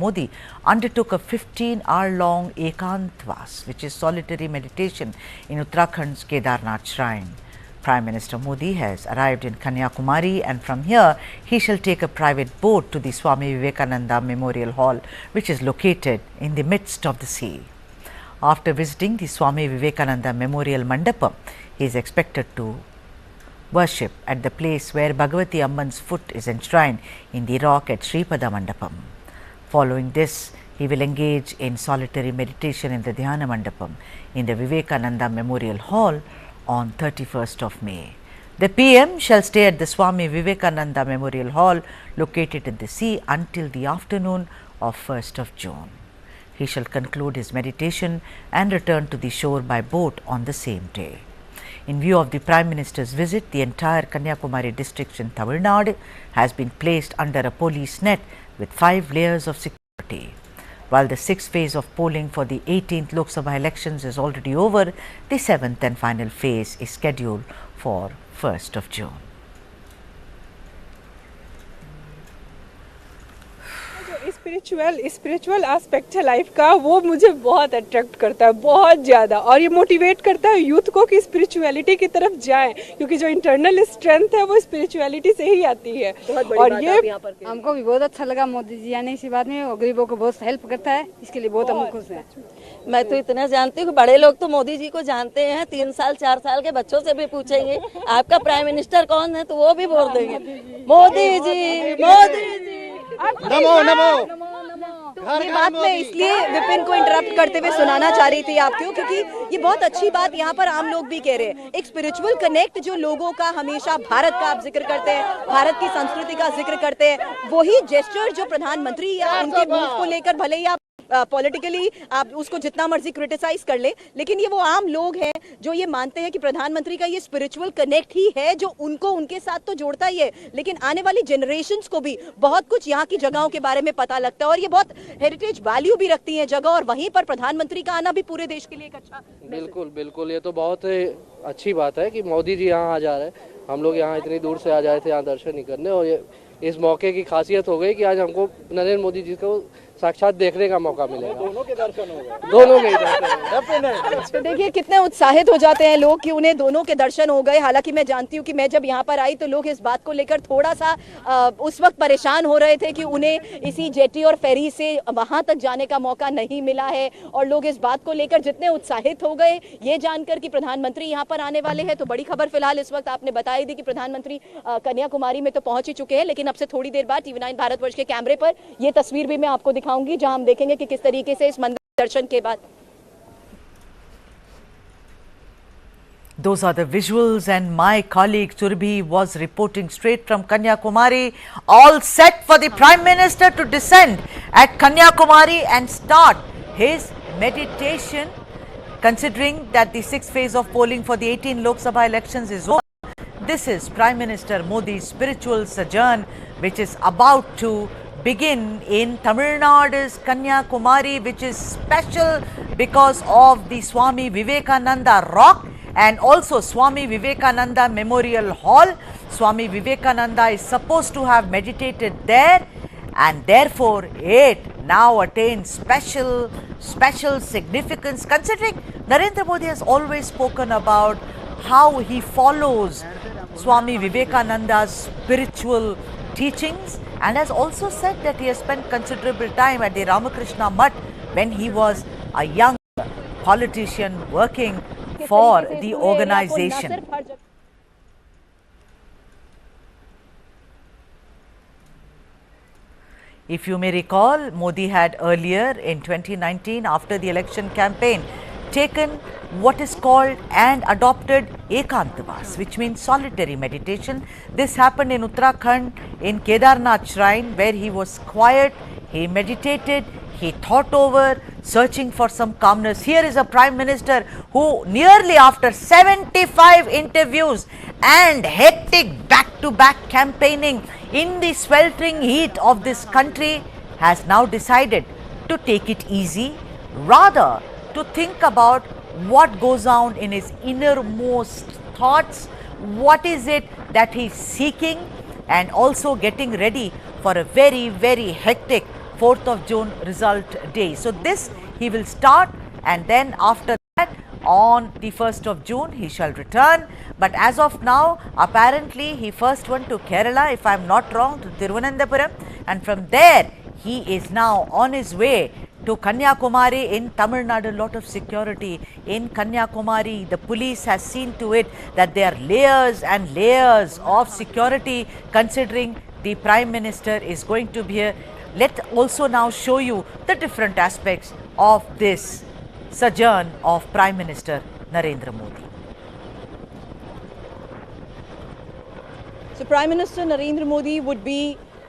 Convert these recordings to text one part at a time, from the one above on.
Modi undertook a 15-hour-long Ekantwas, which is solitary meditation in Uttarakhand's Kedarnath shrine. Prime Minister Modi has arrived in Kanyakumari, and from here he shall take a private boat to the Swami Vivekananda Memorial Hall, which is located in the midst of the sea. After visiting the Swami Vivekananda Memorial Mandapam, he is expected to worship at the place where Bhagavati Amman's foot is enshrined in the rock at Sripada Mandapam. Following this, he will engage in solitary meditation in the Dhyana Mandapam in the Vivekananda Memorial Hall on 31st of May. The PM shall stay at the Swami Vivekananda Memorial Hall located in the sea until the afternoon of 1st of June. He shall conclude his meditation and return to the shore by boat on the same day. In view of the Prime Minister's visit, the entire Kanyakumari district in Tamil Nadu has been placed under a police net with 5 layers of security. While the 6th phase of polling for the 18th Lok Sabha elections is already over, the 7th and final phase is scheduled for 1st of June. Spiritual aspect है life का, वो मुझे बहुत attract करता है, बहुत ज़्यादा, और ये मोटिवेट करता है यूथ को कि स्पिरिचुअलिटी की तरफ जाएं, क्योंकि जो इंटरनल स्ट्रेंथ है वो स्पिरिचुअलिटी से ही आती है। और ये हमको भी बहुत अच्छा लगा, मोदी जी आने इसी बात में, और गरीबों को बहुत हेल्प करता है, इसके लिए बहुत हम खुश हैं। मैं तो इतना जानती हूँ कि बड़े लोग तो मोदी जी को जानते हैं, 3 साल 4 साल के बच्चों से भी पूछेंगे आपका प्राइम मिनिस्टर कौन है तो वो भी बोल देंगे मोदी जी, मोदी जी। नमो नमो। ये बात मैं इसलिए विपिन को इंटरप्ट करते हुए सुनाना चाह रही थी आपको, क्योंकि ये बहुत अच्छी बात यहाँ पर आम लोग भी कह रहे हैं। एक स्पिरिचुअल कनेक्ट जो लोगों का हमेशा भारत का आप जिक्र करते हैं, भारत की संस्कृति का जिक्र करते हैं, वही जेस्चर जो प्रधानमंत्री या उनके मूव को लेकर भले ही आप पॉलिटिकली आप उसको जितना मर्जी क्रिटिसाइज कर ले, लेकिन ये वो आम लोग हैं जो ये मानते हैं कि प्रधानमंत्री का ये स्पिरिचुअल कनेक्ट ही है जो उनको उनके साथ तो जोड़ता ही है, लेकिन आने वाली जनरेशंस को भी बहुत कुछ यहाँ की जगहों के बारे में पता लगता है, और ये बहुत हेरिटेज वैल्यू भी रखती है जगह, और वहीं पर प्रधानमंत्री का आना भी पूरे देश के लिए एक अच्छा। बिल्कुल बिल्कुल, ये तो बहुत अच्छी बात है कि मोदी जी यहाँ आ जा रहे हैं। हम लोग यहाँ इतनी दूर से आ जाए थे यहाँ दर्शन ही करने, और ये इस मौके की खासियत हो गई कि आज हमको नरेंद्र मोदी जी को साक्षात देखने का मौका मिलेगा। दोनों के दर्शन होगा, दोनों के दर्शन। तो देखिए कितने उत्साहित हो जाते हैं लोग कि उन्हें दोनों के दर्शन हो गए। हालांकि मैं जानती हूँ कि मैं जब यहाँ पर आई तो लोग इस बात को लेकर थोड़ा सा उस वक्त परेशान हो रहे थे कि उन्हें इसी जेटी और फेरी से वहां तक जाने का मौका नहीं मिला है, और लोग इस बात को लेकर जितने उत्साहित हो गए ये जानकर कि प्रधानमंत्री यहाँ पर आने वाले हैं। तो बड़ी खबर फिलहाल इस वक्त आपने बताई थी कि प्रधानमंत्री कन्याकुमारी में तो पहुंच ही चुके हैं, लेकिन अब से थोड़ी देर बाद TV9 भारतवर्ष के कैमरे पर ये तस्वीर भी मैं आपको दिखाऊंगी, जहां हम देखेंगे कि किस तरीके से इस मंदिर दर्शन के बाद। Those are the visuals, and my colleague Surbhi was reporting straight from Kanyakumari, all set for the Prime Minister to descend at Kanyakumari and start his meditation, considering that the 6th phase of polling for the 18 Lok Sabha elections is over. This is Prime Minister Modi's spiritual sojourn, which is about to begin in Tamil Nadu's Kanyakumari, which is special because of the Swami Vivekananda Rock and also Swami Vivekananda Memorial Hall. Swami Vivekananda is supposed to have meditated there, and therefore it now attains special significance, considering Narendra Modi has always spoken about how he follows Swami Vivekananda's spiritual teachings, and has also said that he has spent considerable time at the Ramakrishna Mutt when he was a young politician working for the organization. If you may recall, Modi had earlier in 2019, after the election campaign, taken what is called and adopted Ekantwas, which means solitary meditation. This happened in Uttarakhand in Kedarnath shrine, where he was quiet, he meditated, he thought over, searching for some calmness. Here is a Prime Minister who nearly after 75 interviews and hectic back-to-back campaigning in the sweltering heat of this country has now decided to take it easy, rather to think about what goes on in his innermost thoughts, what is it that he is seeking, and also getting ready for a very hectic 4th of June result day. So this he will start, and then after that on the 1st of June he shall return. But as of now, apparently he first went to Kerala, if I am not wrong, to Thiruvananthapuram, and from there he is now on his way to Kanyakumari in Tamil Nadu. Lot of security in Kanyakumari. The police has seen to it that there are layers and layers of security, considering the Prime Minister is going to be here. Let's also now show you the different aspects of this sojourn of Prime Minister Narendra Modi. So Prime Minister Narendra Modi would be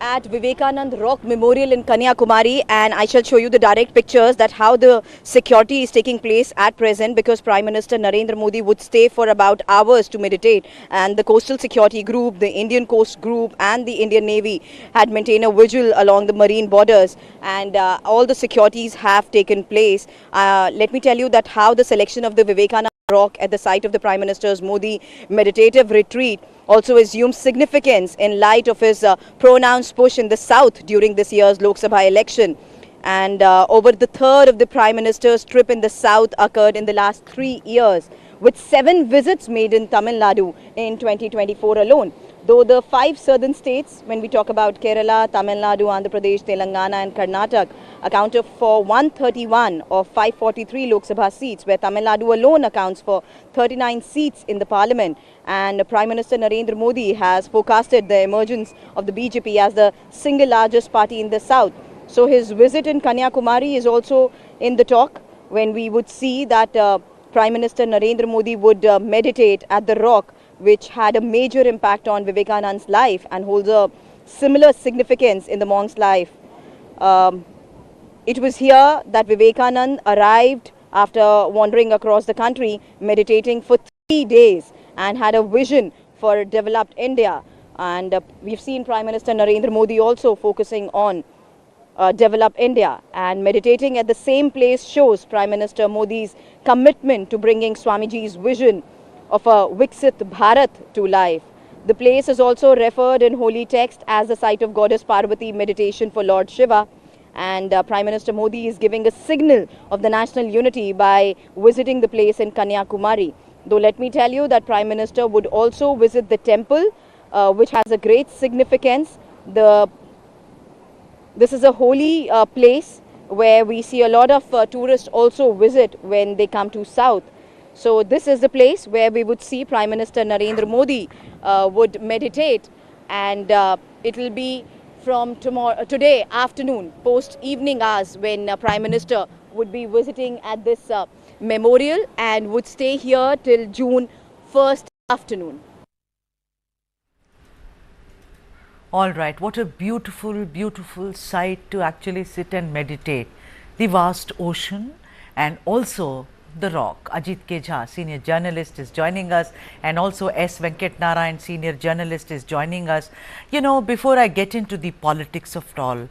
at Vivekananda Rock Memorial in Kanyakumari, and I shall show you the direct pictures that how the security is taking place at present, because Prime Minister Narendra Modi would stay for about hours to meditate, and the Coastal Security Group, the Indian Coast Group and the Indian Navy had maintained a vigil along the marine borders, and all the securities have taken place. Let me tell you that how the selection of the Vivekananda Rock at the site of the Prime Minister's Modi meditative retreat also assumes significance in light of his pronounced push in the south during this year's Lok Sabha election. And over the third of the Prime Minister's trip in the south occurred in the last 3 years, with 7 visits made in Tamil Nadu in 2024 alone. Though the 5 southern states, when we talk about Kerala, Tamil Nadu, Andhra Pradesh, Telangana and Karnataka, accounted for 131 of 543 Lok Sabha seats, where Tamil Nadu alone accounts for 39 seats in the parliament. And Prime Minister Narendra Modi has forecasted the emergence of the BJP as the single largest party in the south. So his visit in Kanyakumari is also in the talk, when we would see that Prime Minister Narendra Modi would meditate at the rock, which had a major impact on Vivekananda's life and holds a similar significance in the monk's life. It was here that Vivekananda arrived after wandering across the country, meditating for 3 days, and had a vision for developed India. And we've seen Prime Minister Narendra Modi also focusing on develop India, and meditating at the same place shows Prime Minister Modi's commitment to bringing Swamiji's vision of a Viksit Bharat to life. The place is also referred in holy text as the site of Goddess Parvati meditation for Lord Shiva, and Prime Minister Modi is giving a signal of the national unity by visiting the place in Kanyakumari. Though let me tell you that Prime Minister would also visit the temple, which has a great significance. This is a holy place where we see a lot of tourists also visit when they come to south. So this is the place where we would see Prime Minister Narendra Modi would meditate, and it will be from today afternoon, post evening hours, when Prime Minister would be visiting at this memorial and would stay here till June 1st afternoon. All right, what a beautiful, beautiful sight to actually sit and meditate. The vast ocean and also the rock. Ajit K. Jha, senior journalist, is joining us, and also S. Venkat Narayan, senior journalist, is joining us. You know, before I get into the politics of it all,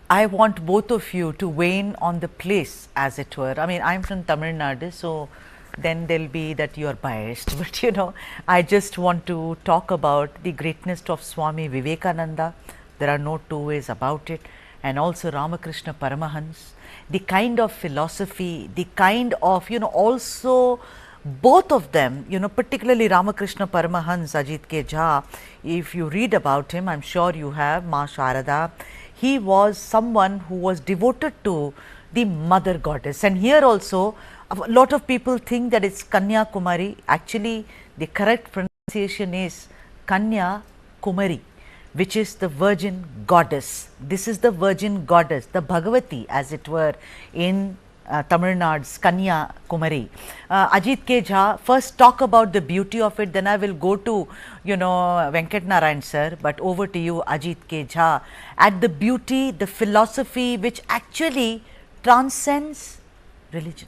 I want both of you to weigh in on the place, as it were. I mean, I'm from Tamil Nadu, so then there'll be that you are biased. But you know, I just want to talk about the greatness of Swami Vivekananda. There are no two ways about it. And also Ramakrishna Paramahans, the kind of philosophy, the kind of, you know, also both of them, you know, particularly Ramakrishna Paramahans, Ajit K. Jha, if you read about him, I'm sure you have, Ma Sharada, he was someone who was devoted to the mother goddess. And here also, a lot of people think that it's Kanyakumari. Actually, the correct pronunciation is Kanyakumari, which is the virgin goddess. This is the virgin goddess, the Bhagavati, as it were, in Tamil Nadu's Kanyakumari. Ajit K. Jha, first talk about the beauty of it, then I will go to, you know, Venkat Narayan sir, but over to you, Ajit K. Jha, at the beauty, the philosophy which actually transcends religions.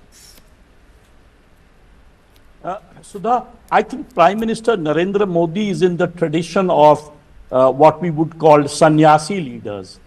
Sudha, I think Prime Minister Narendra Modi is in the tradition of what we would call sannyasi leaders.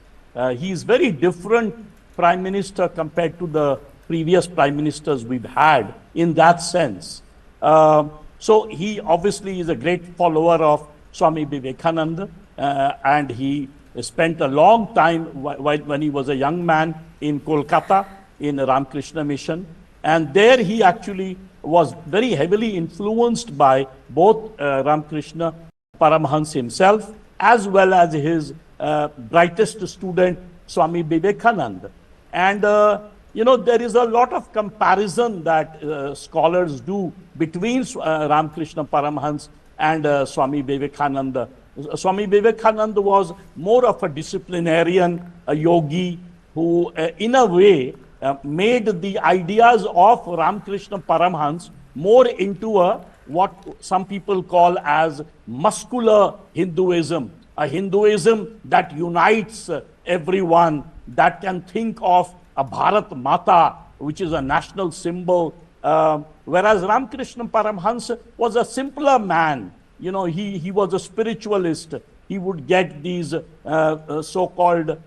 He is very different Prime Minister compared to the previous Prime Ministers we've had in that sense. So he obviously is a great follower of Swami Vivekananda, and he spent a long time when he was a young man in Kolkata in Ramakrishna Mission. And there he actually was very heavily influenced by both Ramakrishna Paramhans himself as well as his brightest student, Swami Vivekananda. And there is a lot of comparison that scholars do between Ramakrishna Paramhans and Swami Vivekananda. Swami Vivekananda was more of a disciplinarian, a yogi, who in a way made the ideas of Ramakrishna Paramhans more into what some people call as muscular Hinduism, a Hinduism that unites everyone, that can think of a Bharat Mata, which is a national symbol, whereas Ramakrishna Paramhans was a simpler man. He was a spiritualist. He would get these so-called,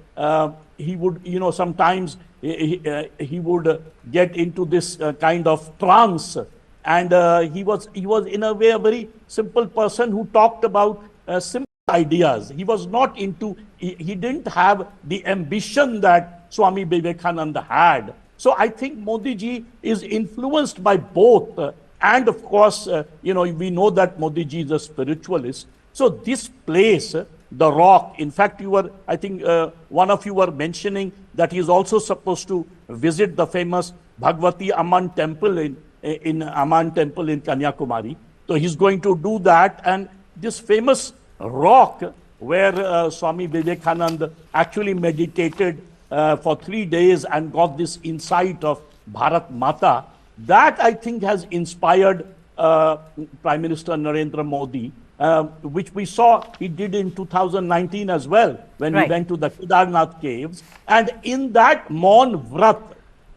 he would, sometimes he would get into this kind of trance. And he was in a way a very simple person who talked about simple ideas. He was not into, he didn't have the ambition that Swami Vivekananda had. So I think Modi ji is influenced by both. And of course, we know that Modi ji is a spiritualist. So this place, the Rock, in fact, I think one of you were mentioning that he is also supposed to visit the famous Bhagwati Amman temple in Amman temple in Kanyakumari. So he's going to do that. And this famous rock where Swami Vivekananda actually meditated for 3 days and got this insight of Bharat Mata, that I think has inspired Prime Minister Narendra Modi, which we saw he did in 2019 as well, when he went to the Kedarnath caves. And in that Maun Vrat,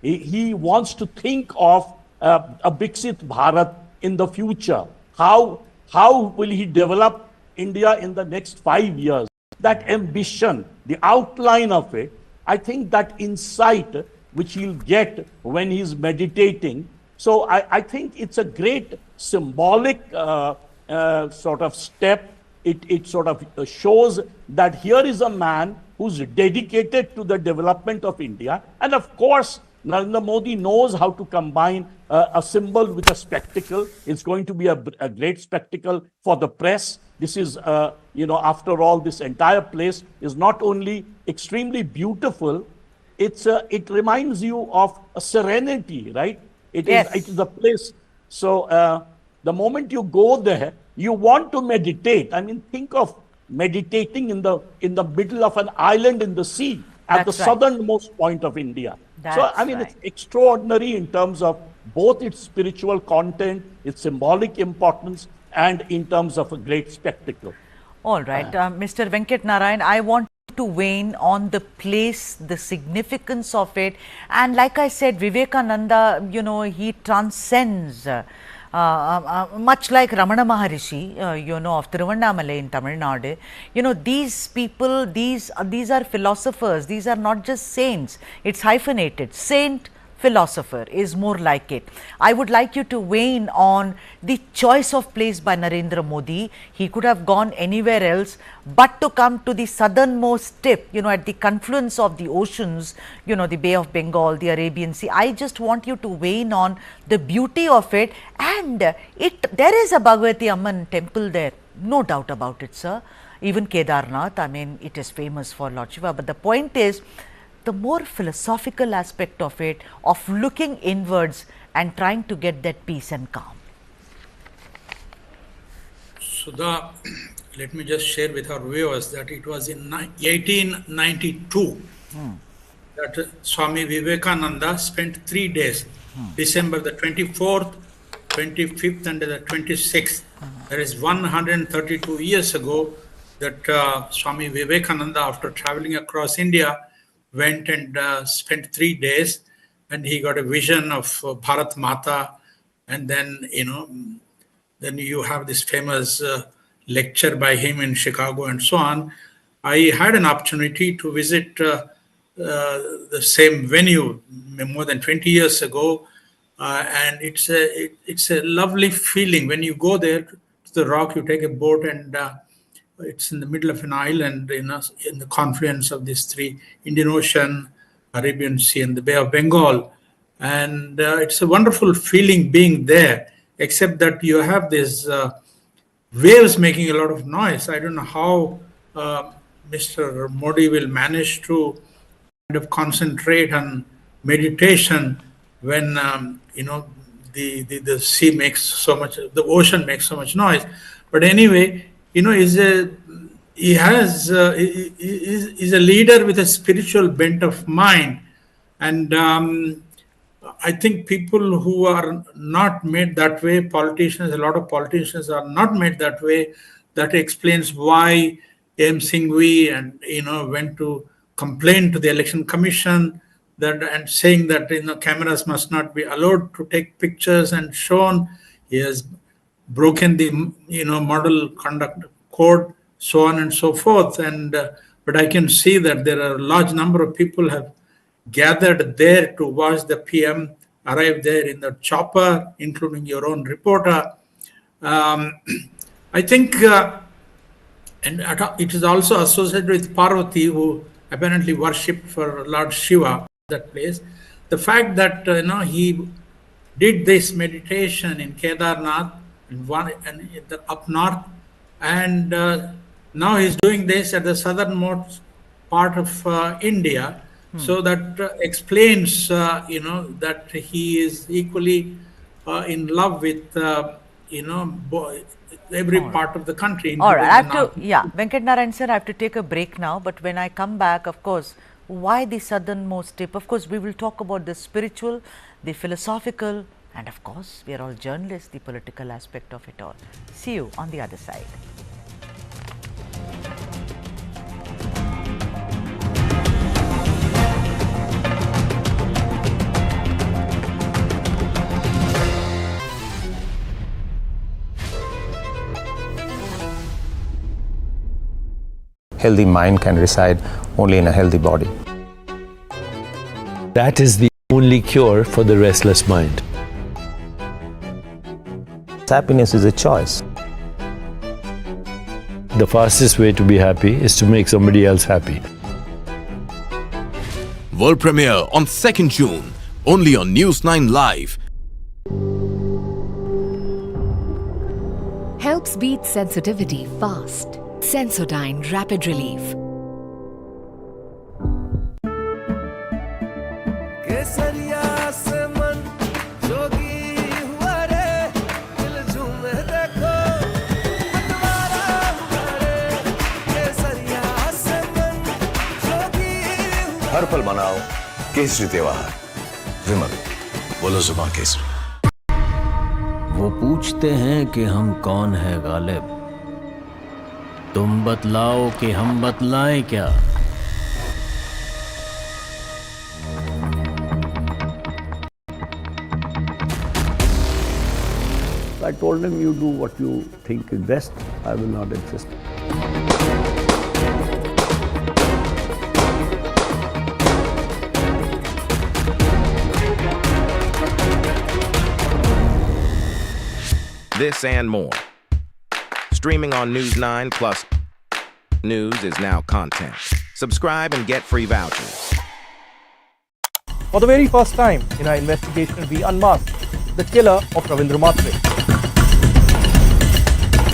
he wants to think of a Biksit Bharat in the future. How will he develop India in the next 5 years? That ambition, the outline of it, I think that insight which he'll get when he's meditating. So I think it's a great symbolic sort of step. It sort of shows that here is a man who's dedicated to the development of India. And of course, Narendra Modi knows how to combine a symbol with a spectacle. It's going to be a great spectacle for the press. This is, after all, this entire place is not only extremely beautiful, it reminds you of a serenity, right? It is a place. So the moment you go there, you want to meditate. I mean, think of meditating in the middle of an island in the sea at the southernmost point of India. It's extraordinary in terms of both its spiritual content, its symbolic importance, and in terms of a great spectacle. All right, Mr. Venkat Narayan, I want to weigh in on the place, the significance of it. And like I said, Vivekananda, he transcends, much like Ramana Maharishi, of Tiruvannamalai in Tamil Nadu. These people, these are philosophers. These are not just saints. It's hyphenated. Saint, philosopher is more like it. I would like you to weigh in on the choice of place by Narendra Modi. He could have gone anywhere else, but to come to the southernmost tip, at the confluence of the oceans, the Bay of Bengal, the Arabian Sea. I just want you to weigh in on the beauty of it. And there is a Bhagwati Amman temple there, no doubt about it, sir. Even Kedarnath, it is famous for Lord Shiva. But the point is, the more philosophical aspect of it, of looking inwards and trying to get that peace and calm. Sudha, let me just share with our viewers that it was in 1892 that Swami Vivekananda spent 3 days, December the 24th, 25th and the 26th. That is 132 years ago that Swami Vivekananda, after traveling across India, went and spent 3 days, and he got a vision of Bharat Mata. And then, then you have this famous lecture by him in Chicago and so on. I had an opportunity to visit the same venue more than 20 years ago. And it's a lovely feeling when you go there to the Rock. You take a boat and it's in the middle of an island, in the confluence of these three: Indian Ocean, Arabian Sea, and the Bay of Bengal. And it's a wonderful feeling being there, except that you have these waves making a lot of noise. I don't know how Mr. Modi will manage to kind of concentrate on meditation when the sea makes so much, the ocean makes so much noise. But anyway, is a leader with a spiritual bent of mind, and I think people who are not made that way, politicians, a lot of politicians are not made that way. That explains why M. Singhvi and went to complain to the election commission and saying that cameras must not be allowed to take pictures and shown. He has broken the model conduct code, so on and so forth. And but I can see that there are a large number of people have gathered there to watch the PM arrive there in the chopper, including your own reporter. I think, and it is also associated with Parvati, who apparently worshipped for Lord Shiva, that place. The fact that he did this meditation in Kedarnath and up north, and now he's doing this at the southernmost part of India. So that explains, that he is equally in love with, every part of the country. All right, I have to, Venkat Narayan sir, I have to take a break now. But when I come back, of course, why the southernmost tip? Of course, we will talk about the spiritual, the philosophical, and of course, we are all journalists, the political aspect of it all. See you on the other side. Healthy mind can reside only in a healthy body. That is the only cure for the restless mind. Happiness is a choice. The fastest way to be happy is to make somebody else happy. World premiere on 2nd June, only on News9 Live. Helps beat sensitivity fast. Sensodyne Rapid Relief. हर पल मनाओ केसरी त्योहार। विमल, बोलो जुबान केसरी। वो पूछते हैं कि हम कौन है गालिब, तुम बतलाओ कि हम बतलाएं क्या। I told him, you do what you think is best. I will not insist. This and more. Streaming on News9 plus news is now content. Subscribe and get free vouchers. For the very first time in our investigation, we unmasked the killer of Ravindra Matre.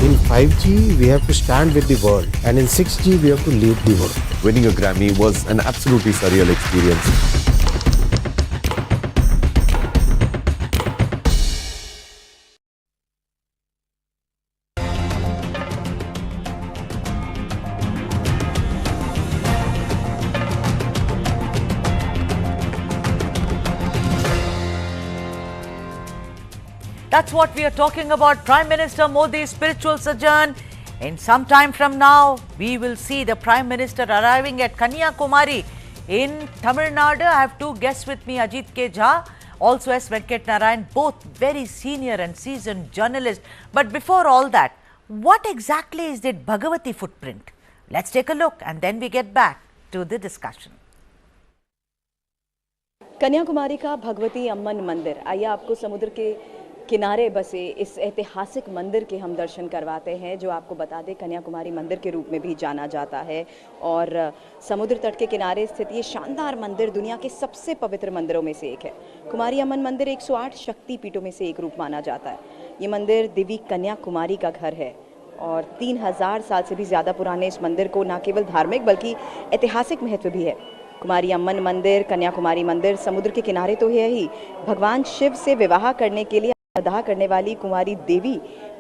In 5G, we have to stand with the world, and in 6G, we have to lead the world. Winning a Grammy was an absolutely surreal experience. That's what we are talking about. Prime Minister Modi's spiritual sojourn. In some time from now, we will see the Prime Minister arriving at Kanniyakumari in Tamil Nadu. I have two guests with me, Ajit K. Jha, also S. Venkat Narayan, both very senior and seasoned journalists. But before all that, what exactly is that Bhagavati footprint? Let's take a look and then we get back to the discussion. Kanyakumari का भगवती अम्मन मंदिर, आइए आपको समुद्र के किनारे बसे इस ऐतिहासिक मंदिर के हम दर्शन करवाते हैं, जो आपको बता दें कन्याकुमारी मंदिर के रूप में भी जाना जाता है। और समुद्र तट के किनारे स्थित ये शानदार मंदिर दुनिया के सबसे पवित्र मंदिरों में से एक है। कुमारी अम्मन मंदिर 108 शक्ति पीठों में से एक रूप माना जाता है। ये मंदिर देवी कन्याकुमारी का घर है और 3000 साल से भी ज़्यादा पुराने इस मंदिर को न केवल धार्मिक बल्कि ऐतिहासिक महत्व भी है। कुमारी अम्मन मंदिर, कन्याकुमारी मंदिर समुद्र के किनारे तो है ही, भगवान शिव से विवाह करने के लिए अदा करने वाली कुमारी देवी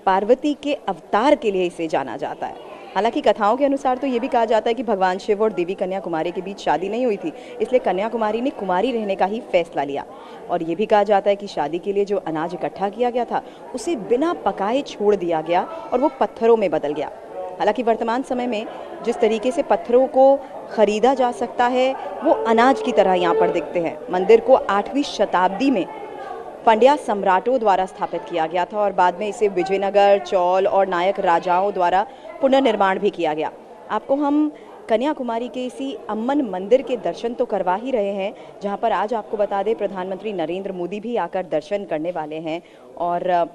पार्वती के अवतार के लिए इसे जाना जाता है। हालांकि कथाओं के अनुसार तो ये भी कहा जाता है कि भगवान शिव और देवी कन्याकुमारी के बीच शादी नहीं हुई थी, इसलिए कन्याकुमारी ने कुमारी रहने का ही फैसला लिया। और ये भी कहा जाता है कि शादी के लिए जो अनाज इकट्ठा किया गया था उसे बिना पकाए छोड़ दिया गया और वो पत्थरों में बदल गया। हालांकि वर्तमान समय में जिस तरीके से पत्थरों को खरीदा जा सकता है वो अनाज की तरह यहाँ पर दिखते हैं। मंदिर को 8वीं शताब्दी में पांड्या सम्राटों द्वारा स्थापित किया गया था और बाद में इसे विजयनगर, चौल और नायक राजाओं द्वारा पुनर्निर्माण भी किया गया। आपको हम कन्याकुमारी के इसी अम्मन मंदिर के दर्शन तो करवा ही रहे हैं, जहां पर आज आपको बता दें प्रधानमंत्री नरेंद्र मोदी भी आकर दर्शन करने वाले हैं। और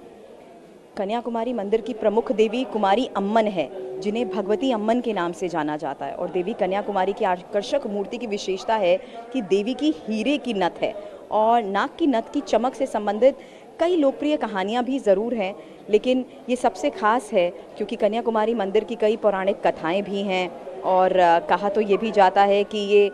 कन्याकुमारी मंदिर की प्रमुख देवी कुमारी अम्मन है, जिन्हें भगवती अम्मन के नाम से जाना जाता है। और देवी कन्याकुमारी की आकर्षक मूर्ति की विशेषता है कि देवी की हीरे की नथ है और नाक की नथ की चमक से संबंधित कई लोकप्रिय कहानियां भी ज़रूर हैं, लेकिन ये सबसे खास है क्योंकि कन्याकुमारी मंदिर की कई पौराणिक कथाएं भी हैं। और कहा तो ये भी जाता है कि ये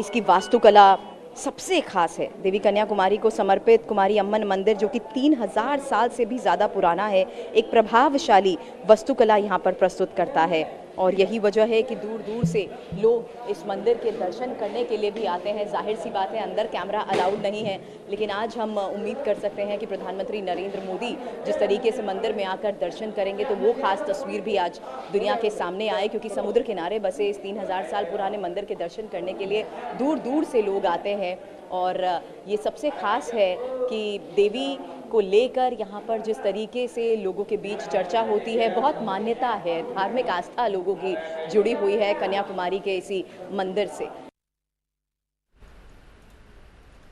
इसकी वास्तुकला सबसे खास है। देवी कन्याकुमारी को समर्पित कुमारी अम्मन मंदिर, जो कि 3000 साल से भी ज़्यादा पुराना है, एक प्रभावशाली वास्तुकला यहाँ पर प्रस्तुत करता है। और यही वजह है कि दूर दूर से लोग इस मंदिर के दर्शन करने के लिए भी आते हैं। जाहिर सी बात है अंदर कैमरा अलाउड नहीं है, लेकिन आज हम उम्मीद कर सकते हैं कि प्रधानमंत्री नरेंद्र मोदी जिस तरीके से मंदिर में आकर दर्शन करेंगे तो वो खास तस्वीर भी आज दुनिया के सामने आए, क्योंकि समुद्र किनारे बसे इस 3000 साल पुराने मंदिर के दर्शन करने के लिए दूर दूर से लोग आते हैं। और ये सबसे खास है कि देवी को लेकर यहाँ पर जिस तरीके से लोगों के बीच चर्चा होती है, बहुत मान्यता है, धार्मिक आस्था लोगों की जुड़ी हुई है कन्याकुमारी के इसी मंदिर से।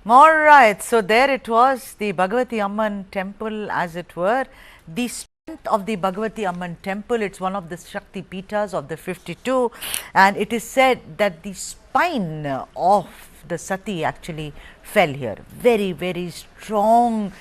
All right, so there it was, the Bhagavati Amman temple, as it were. The strength of the Bhagavati Amman temple, it's one of the Shakti Pitas of the 52, and it is said that the spine of the Sati actually fell here. Very, very strong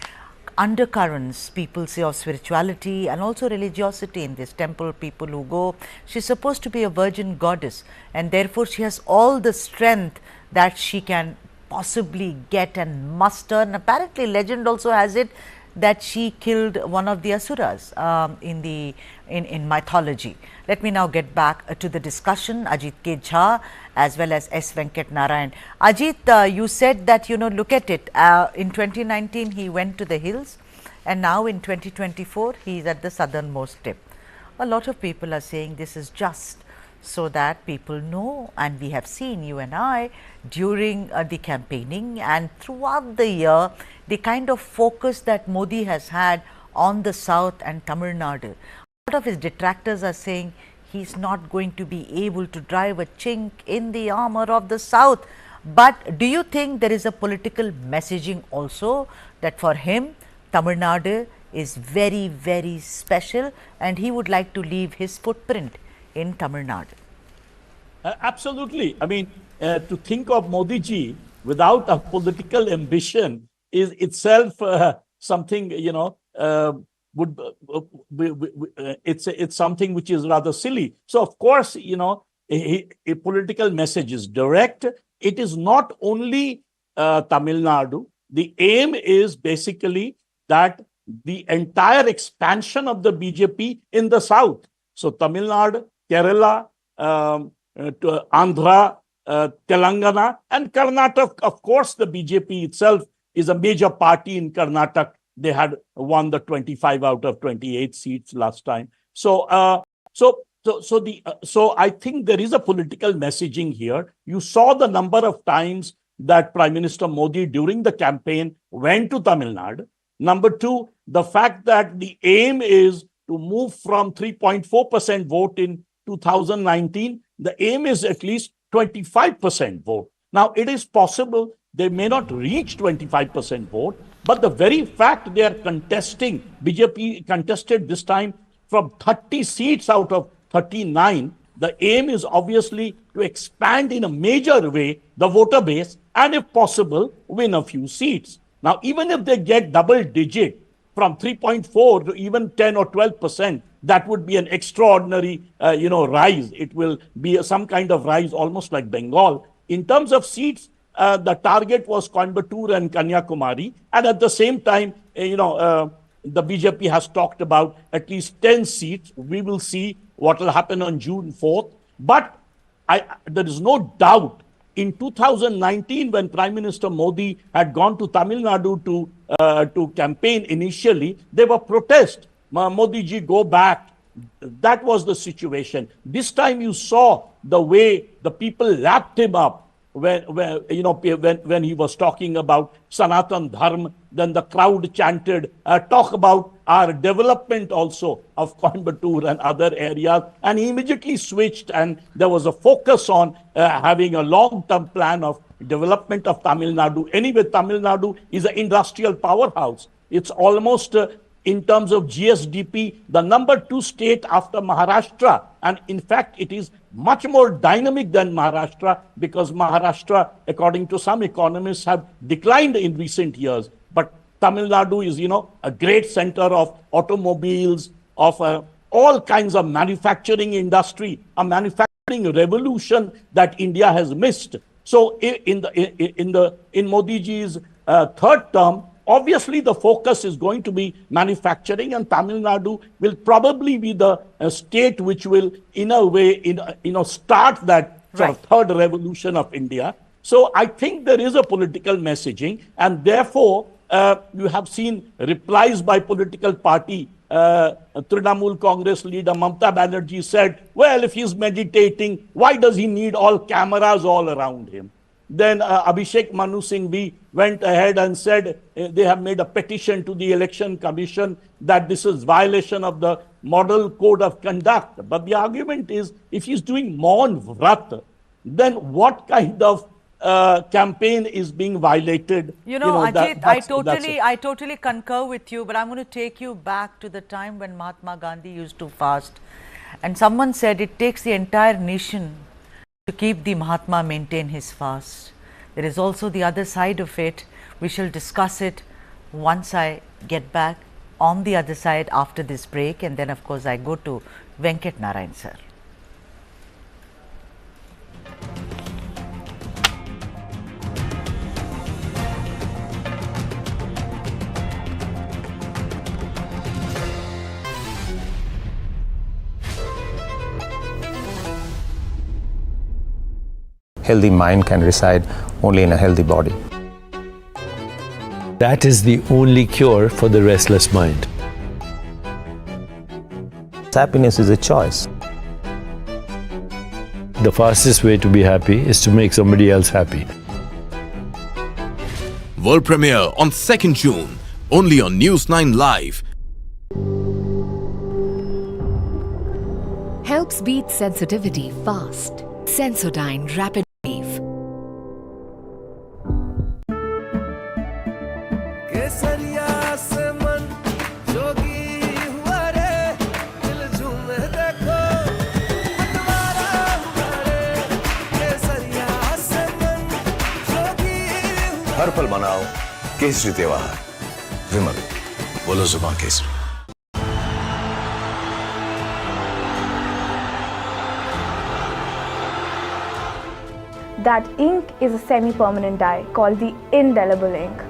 undercurrents, people say, of spirituality and also religiosity in this temple. People who go, she's supposed to be a virgin goddess, and therefore she has all the strength that she can possibly get and muster. And apparently legend also has it that she killed one of the asuras in mythology. Let me now get back to the discussion. Ajit K. Jha as well as S. Venkat Narayan. Ajit, you said that, you know, look at it, in 2019 he went to the hills, and now in 2024 he is at the southernmost tip. A lot of people are saying this is just so that people know, and we have seen, you and I, during the campaigning and throughout the year, the kind of focus that Modi has had on the south and Tamil Nadu. A lot of his detractors are saying he is not going to be able to drive a chink in the armor of the south. But do you think there is a political messaging also that for him Tamil Nadu is very, very special and he would like to leave his footprint in Tamil Nadu? Absolutely. I mean, to think of Modi ji without a political ambition is itself something, you know, it's something which is rather silly. So, of course, you know, a political message is direct. It is not only Tamil Nadu. The aim is basically that the entire expansion of the BJP in the south. So, Tamil Nadu, Kerala, to Andhra, Telangana and Karnataka. Of course, the BJP itself is a major party in Karnataka. They had won the 25 out of 28 seats last time. So, so I think there is a political messaging here. You saw the number of times that Prime Minister Modi during the campaign went to Tamil Nadu. Number two, the fact that the aim is to move from 3.4% vote in 2019, the aim is at least 25% vote. Now, it is possible They may not reach 25% vote, but the very fact they are contesting, BJP contested this time from 30 seats out of 39, the aim is obviously to expand in a major way the voter base and, if possible, win a few seats. Now, even if they get double digit from 3.4 to even 10 or 12%, that would be an extraordinary, rise. It will be some kind of rise, almost like Bengal. In terms of seats, the target was Coimbatore and Kanyakumari, and at the same time, the BJP has talked about at least 10 seats. We will see what will happen on June 4th. But there is no doubt, in 2019, when Prime Minister Modi had gone to Tamil Nadu to campaign initially, there were protests. Modi ji, go back. That was the situation. This time you saw the way the people lapped him up when he was talking about Sanatan Dharma. Then the crowd chanted, talk about our development also of Coimbatore and other areas. And he immediately switched, and there was a focus on having a long-term plan of development of Tamil Nadu. Anyway, Tamil Nadu is an industrial powerhouse. It's almost, in terms of GSDP, the number 2 state after Maharashtra. And in fact, it is much more dynamic than Maharashtra, because Maharashtra, according to some economists, have declined in recent years. But Tamil Nadu is, a great center of automobiles, of all kinds of manufacturing industry, a manufacturing revolution that India has missed. So in Modi ji's third term, obviously the focus is going to be manufacturing, and Tamil Nadu will probably be the state which will, in a way, start that sort of third revolution of India. So I think there is a political messaging, and therefore you have seen replies by political party. Trinamool Congress leader Mamata Banerjee said, well, if he's meditating, why does he need all cameras all around him? Then Abhishek Manu Singhvi went ahead and said they have made a petition to the Election Commission that this is violation of the Model Code of Conduct. But the argument is, if he's doing Maun Vrat, then what kind of campaign is being violated? Ajit, I totally concur with you, but I'm going to take you back to the time when Mahatma Gandhi used to fast. And someone said it takes the entire nation to keep the Mahatma maintain his fast. There is also the other side of it. We shall discuss it once I get back on the other side after this break, and then of course I go to Venkat Narayan sir. Healthy mind can reside only in a healthy body. That is the only cure for the restless mind. Happiness is a choice. The fastest way to be happy is to make somebody else happy. World premiere on 2nd June, only on News9 Live. Helps beat sensitivity fast. Sensodyne Rapid Relief. हर पल मनाओ केसरी त्योहार। विमल, बोलो जुबान Kesari. That ink is a semi-permanent dye called the indelible ink.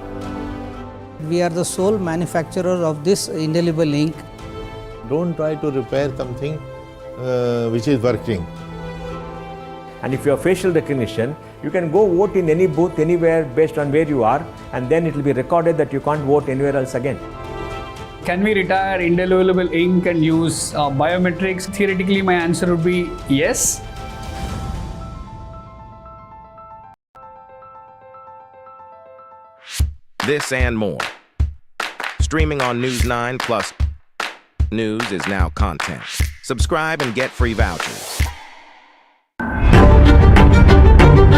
We are the sole manufacturer of this indelible ink. Don't try to repair something which is working. And if you have facial recognition, you can go vote in any booth anywhere based on where you are, and then it will be recorded that you can't vote anywhere else again. Can we retire indelible ink and use biometrics? Theoretically, my answer would be yes. This and more. Streaming on News9 plus news is now content. Subscribe and get free vouchers.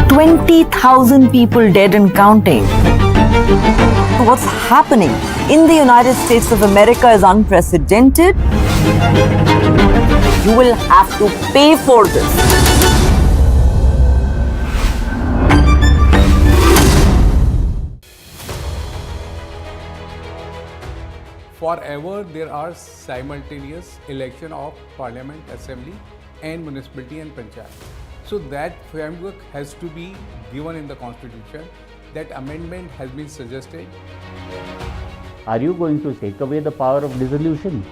20,000 people dead and counting. What's happening in the United States of America is unprecedented. You will have to pay for this. Forever there are simultaneous election of parliament, assembly and municipality and panchayat. So that framework has to be given in the constitution. That amendment has been suggested. Are you going to take away the power of dissolution?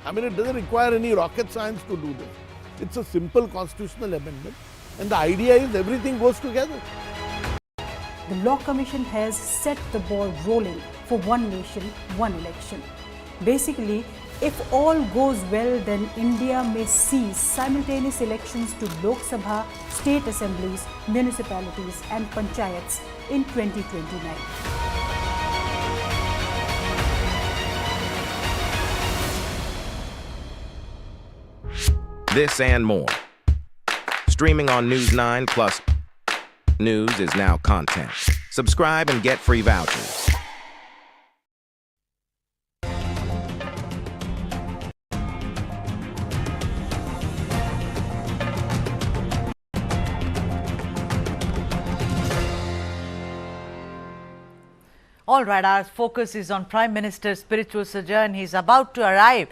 I mean, it doesn't require any rocket science to do this. It's a simple constitutional amendment, and the idea is everything goes together. The Law Commission has set the ball rolling for one nation, one election. Basically, if all goes well, then India may see simultaneous elections to Lok Sabha, state assemblies, municipalities and panchayats in 2029. This and more. Streaming on News9 plus news is now content. Subscribe and get free vouchers. All right, our focus is on Prime Minister's spiritual sojourn. He's about to arrive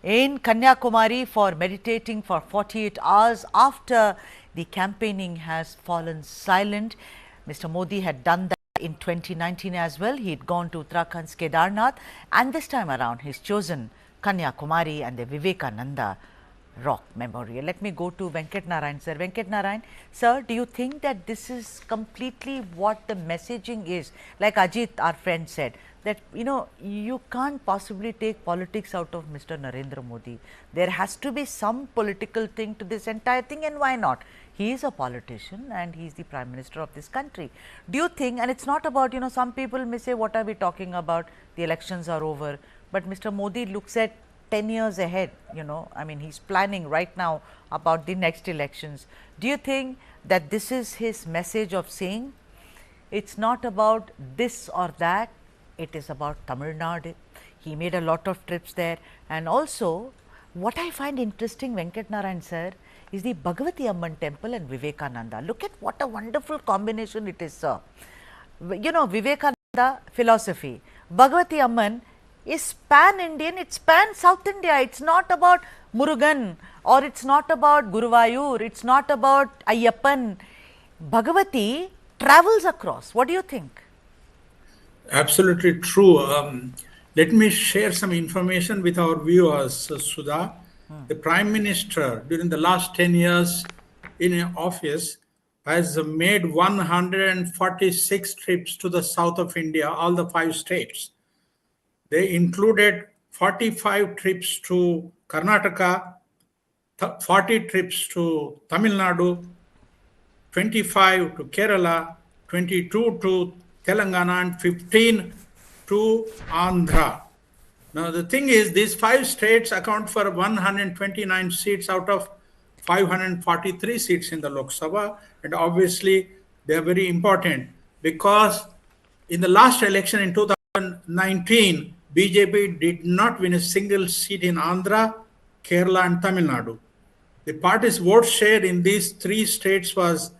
in Kanyakumari for meditating for 48 hours after the campaigning has fallen silent. Mr. Modi had done that in 2019 as well. He had gone to Uttarakhand's Kedarnath, and this time around he's chosen Kanniyakumari and the Vivekananda Rock Memorial. Let me go to Venkat Narayan, sir. Venkat Narayan, sir, do you think that this is completely what the messaging is? Like Ajit, our friend, said, that, you know, you can't possibly take politics out of Mr. Narendra Modi. There has to be some political thing to this entire thing, and why not? He is a politician and he is the Prime Minister of this country. Do you think, and it's not about, you know, some people may say, what are we talking about? The elections are over. But Mr. Modi looks at 10 years ahead, you know, I mean, he's planning right now about the next elections. Do you think that this is his message of saying, it's not about this or that, it is about Tamil Nadu? He made a lot of trips there. And also, what I find interesting, Venkat Narayan, sir, is the Bhagavati Amman temple and Vivekananda. Look at what a wonderful combination it is, sir. You know, Vivekananda philosophy, Bhagavati Amman is pan-Indian, it's pan-South India. It's not about Murugan or it's not about Guruvayur, it's not about Ayyappan. Bhagavati travels across. What do you think? Absolutely true. Let me share some information with our viewers, Sudha. The Prime Minister during the last 10 years in office has made 146 trips to the south of India, all the 5 states. They included 45 trips to Karnataka, 40 trips to Tamil Nadu, 25 to Kerala, 22 to Telangana and 15 to Andhra. Now the thing is, these 5 states account for 129 seats out of 543 seats in the Lok Sabha, and obviously they are very important because in the last election in 2019, BJP did not win a single seat in Andhra, Kerala and Tamil Nadu. The party's vote share in these 3 states was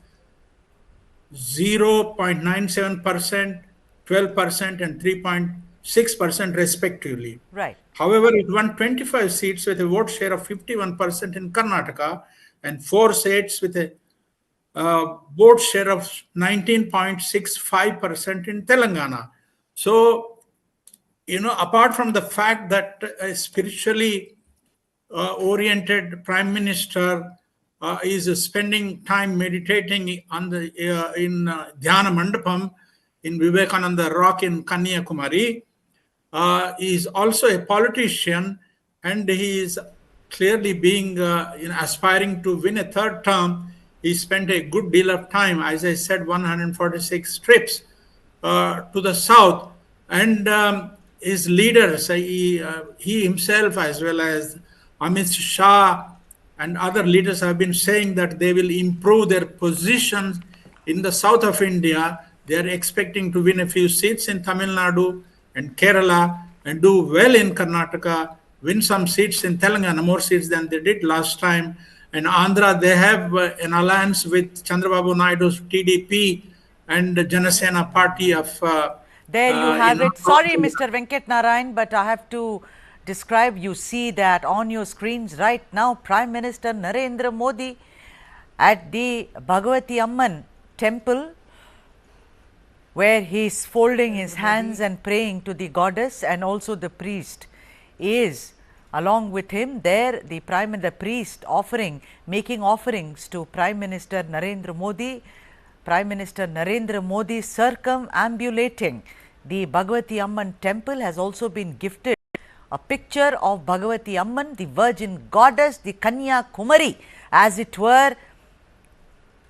0.97%, 12% and 3.6% respectively. Right. However, it won 25 seats with a vote share of 51% in Karnataka and 4 seats with a vote share of 19.65% in Telangana. So, you know, apart from the fact that a spiritually oriented Prime Minister is spending time meditating on the in Dhyana Mandapam in Vivekananda Rock in Kanniyakumari, is also a politician, and he is clearly being aspiring to win a 3rd term. He spent a good deal of time, as I said, 146 trips to the south, and his leaders, he himself as well as Amit Shah and other leaders have been saying that they will improve their positions in the south of India, they are expecting to win a few seats in Tamil Nadu and Kerala and do well in Karnataka, win some seats in Telangana, more seats than they did last time. And Andhra, they have an alliance with Chandrababu Naidu's TDP and the Janasena party of there you have it. Sorry, Mr. Venkat Narayan, but I have to describe. You see that on your screens right now, Prime Minister Narendra Modi at the Bhagavati Amman temple, where he is folding his hands and praying to the goddess, and also the priest is along with him there. The priest making offerings to Prime Minister Narendra Modi. Prime Minister Narendra Modi circumambulating the Bhagavati Amman temple has also been gifted a picture of Bhagavati Amman, the Virgin Goddess, the Kanyakumari, as it were,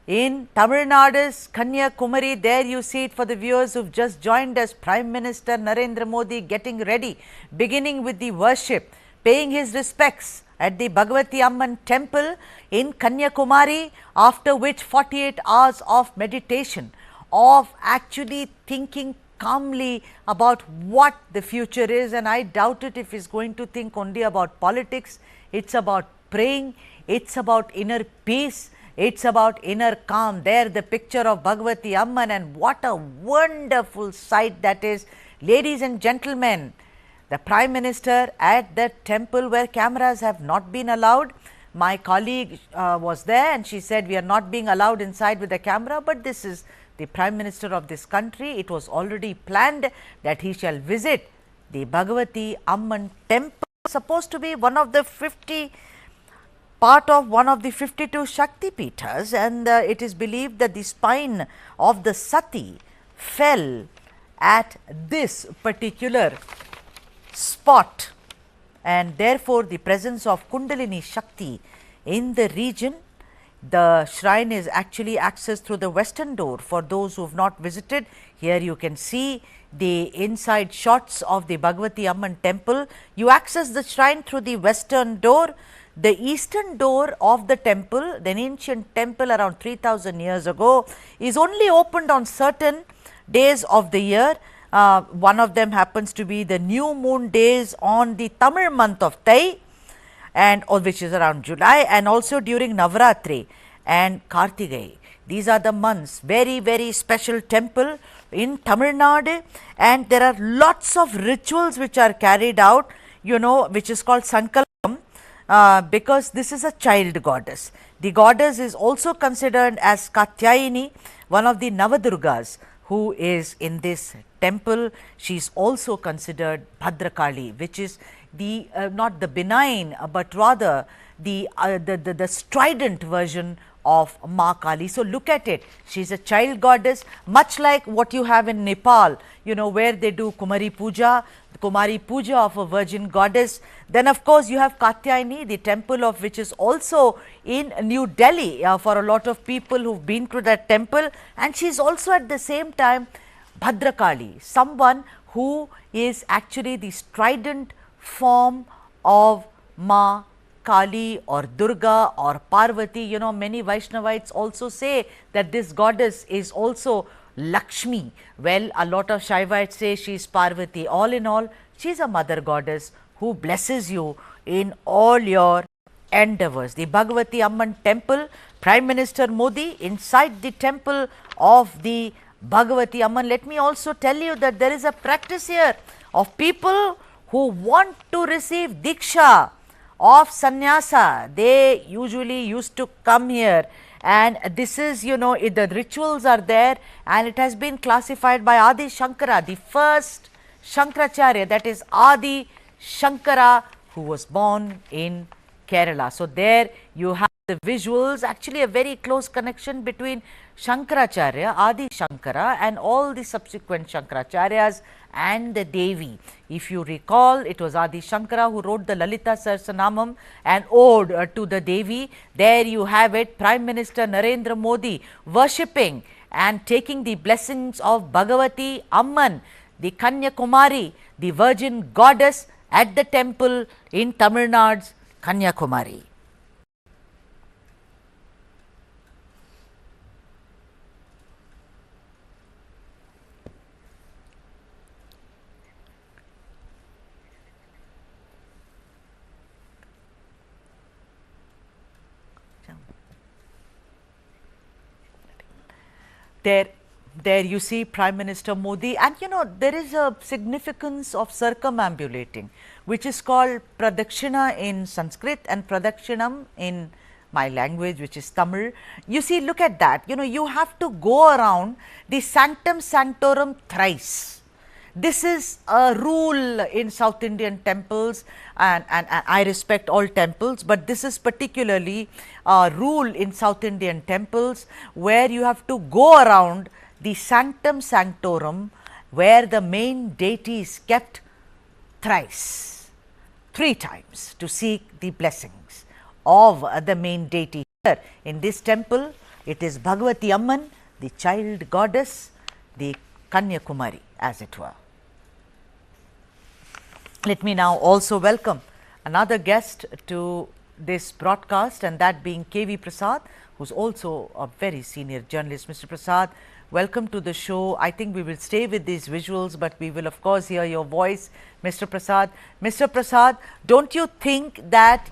in Tamil Nadu's Kanyakumari. There you see it for the viewers who've just joined us. Prime Minister Narendra Modi getting ready, beginning with the worship, paying his respects at the Bhagavati Amman temple in Kanyakumari, after which 48 hours of meditation, of actually thinking calmly about what the future is. And I doubt it if he's going to think only about politics. It's about praying, it's about inner peace, it's about inner calm. There the picture of Bhagavati Amman, and what a wonderful sight that is. Ladies and gentlemen, the Prime Minister at the temple where cameras have not been allowed. My colleague was there and she said we are not being allowed inside with the camera, but this is the Prime Minister of this country. It was already planned that he shall visit the Bhagavati Amman temple, supposed to be one of the 52 Shakti Peethas, and it is believed that the spine of the Sati fell at this particular spot, and therefore the presence of Kundalini Shakti in the region. The shrine is actually accessed through the western door. For those who have not visited, here you can see the inside shots of the Bhagavati Amman temple. You access the shrine through the western door. The eastern door of the temple, the ancient temple around 3000 years ago, is only opened on certain days of the year. One of them happens to be the new moon days on the Tamil month of Thai, and which is around July, and also during Navratri and Kartigai. These are the months. Very, very special temple in Tamil Nadu, and there are lots of rituals which are carried out, which is called Sankalpam, because this is a child goddess. The goddess is also considered as Katyayini, one of the Navadurgas who is in this temple. She is also considered Bhadrakali, which is the not the benign, but rather the strident version of Ma Kali. So look at it. She is a child goddess, much like what you have in Nepal, where they do Kumari Puja of a virgin goddess. Then of course you have Katyayani, the temple of which is also in New Delhi for a lot of people who've been to that temple, and she is also at the same time Bhadrakali, someone who is actually the strident form of Ma Kali or Durga or Parvati. Many Vaishnavites also say that this goddess is also Lakshmi. Well, a lot of Shaivites say she is Parvati. All in all, she is a mother goddess who blesses you in all your endeavors. The Bhagavati Amman temple, Prime Minister Modi inside the temple of the Bhagavati Amman. Let me also tell you that there is a practice here of people who want to receive Diksha of Sannyasa. They usually used to come here, and this is, the rituals are there, and it has been classified by Adi Shankara, the first Shankaracharya, that is Adi Shankara, who was born in Kerala. So there you have the visuals, actually a very close connection between Shankaracharya, Adi Shankara, and all the subsequent Shankaracharyas and the Devi. If you recall, it was Adi Shankara who wrote the Lalita Sahasranamam, an ode to the Devi. There you have it, Prime Minister Narendra Modi worshipping and taking the blessings of Bhagavati Amman, the Kanyakumari, the Virgin Goddess, at the temple in Tamil Nadu's Kanyakumari. There you see Prime Minister Modi, and there is a significance of circumambulating, which is called Pradakshina in Sanskrit and Pradakshinam in my language, which is Tamil. You see, look at that, you have to go around the sanctum sanctorum thrice. This is a rule in South Indian temples, and I respect all temples, but this is particularly a rule in South Indian temples where you have to go around the sanctum sanctorum where the main deity is kept thrice, 3 times, to seek the blessings of the main deity. Here in this temple, it is Bhagavati Amman, the child goddess, the Kanyakumari, as it were. Let me now also welcome another guest to this broadcast, and that being K.V. Prasad, who's also a very senior journalist. Mr. Prasad, welcome to the show. I think we will stay with these visuals, but we will of course hear your voice, Mr. Prasad. Mr. Prasad, don't you think that,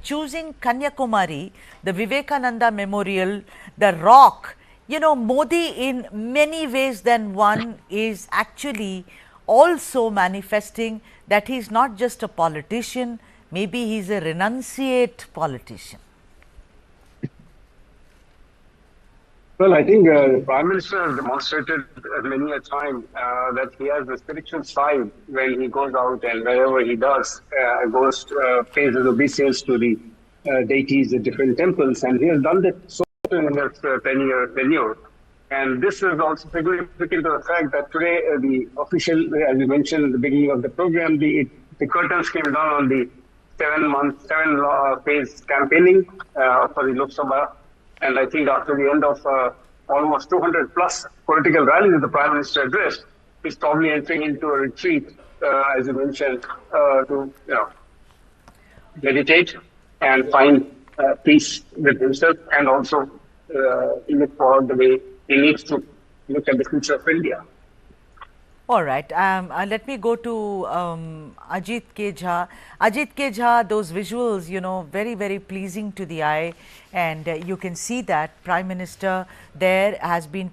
choosing Kanyakumari, the Vivekananda Memorial, the rock, Modi in many ways than one is actually also manifesting that he is not just a politician, maybe he is a renunciate politician? Well, I think the Prime Minister has demonstrated many a time that he has a spiritual side when he goes out and wherever he does, pays his obeisance to the deities at different temples, and he has done that so often in his tenure. And this is also significant to the fact that today the official, as we mentioned at the beginning of the program, the curtains came down on the 7-phase campaigning for the Lok Sabha. And I think after the end of almost 200 plus political rallies that the Prime Minister addressed, he's probably entering into a retreat, as you mentioned, to meditate and find peace with himself, and also look for the way he needs to look at the future of India. All right. Let me go to Ajit K. Jha. Ajit K. Jha, those visuals, very, very pleasing to the eye. And you can see that Prime Minister there has been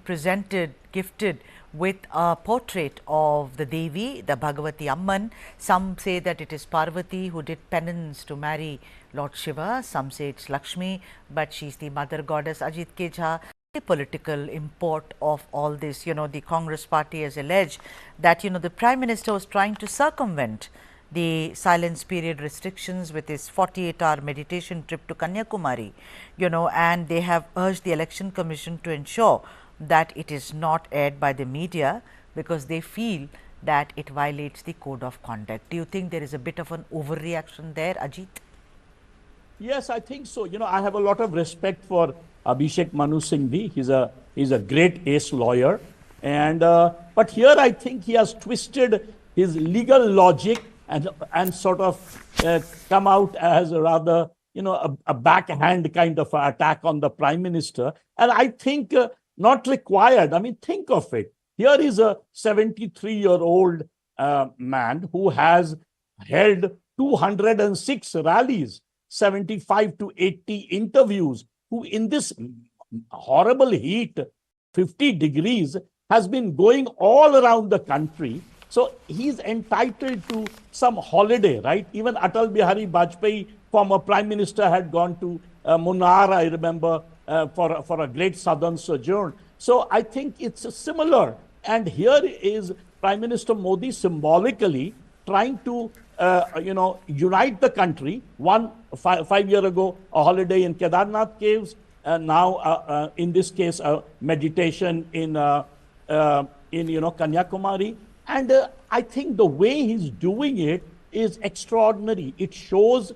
gifted with a portrait of the Devi, the Bhagavati Amman. Some say that it is Parvati who did penance to marry Lord Shiva. Some say it's Lakshmi, but she's the mother goddess. Ajit K. Jha, the political import of all this, the Congress party has alleged that, the Prime Minister was trying to circumvent the silence period restrictions with his 48-hour meditation trip to Kanyakumari, and they have urged the Election Commission to ensure that it is not aired by the media because they feel that it violates the code of conduct. Do you think there is a bit of an overreaction there, Ajit? Yes, I think so. I have a lot of respect for Abhishek Manu Singhvi. He's a great ace lawyer, and but here I think he has twisted his legal logic and sort of come out as a rather a backhand kind of attack on the Prime Minister, and I think not required. I mean, think of it. Here is a 73-year-old man who has held 206 rallies, 75 to 80 interviews, who in this horrible heat, 50 degrees, has been going all around the country. So he's entitled to some holiday, right? Even Atal Bihari Vajpayee, former Prime Minister, had gone to Munnar, I remember, for a great southern sojourn. So I think it's similar. And here is Prime Minister Modi symbolically trying to unite the country. Five years ago, a holiday in Kedarnath caves, and now in this case, meditation in Kanyakumari. And I think the way he's doing it is extraordinary. It shows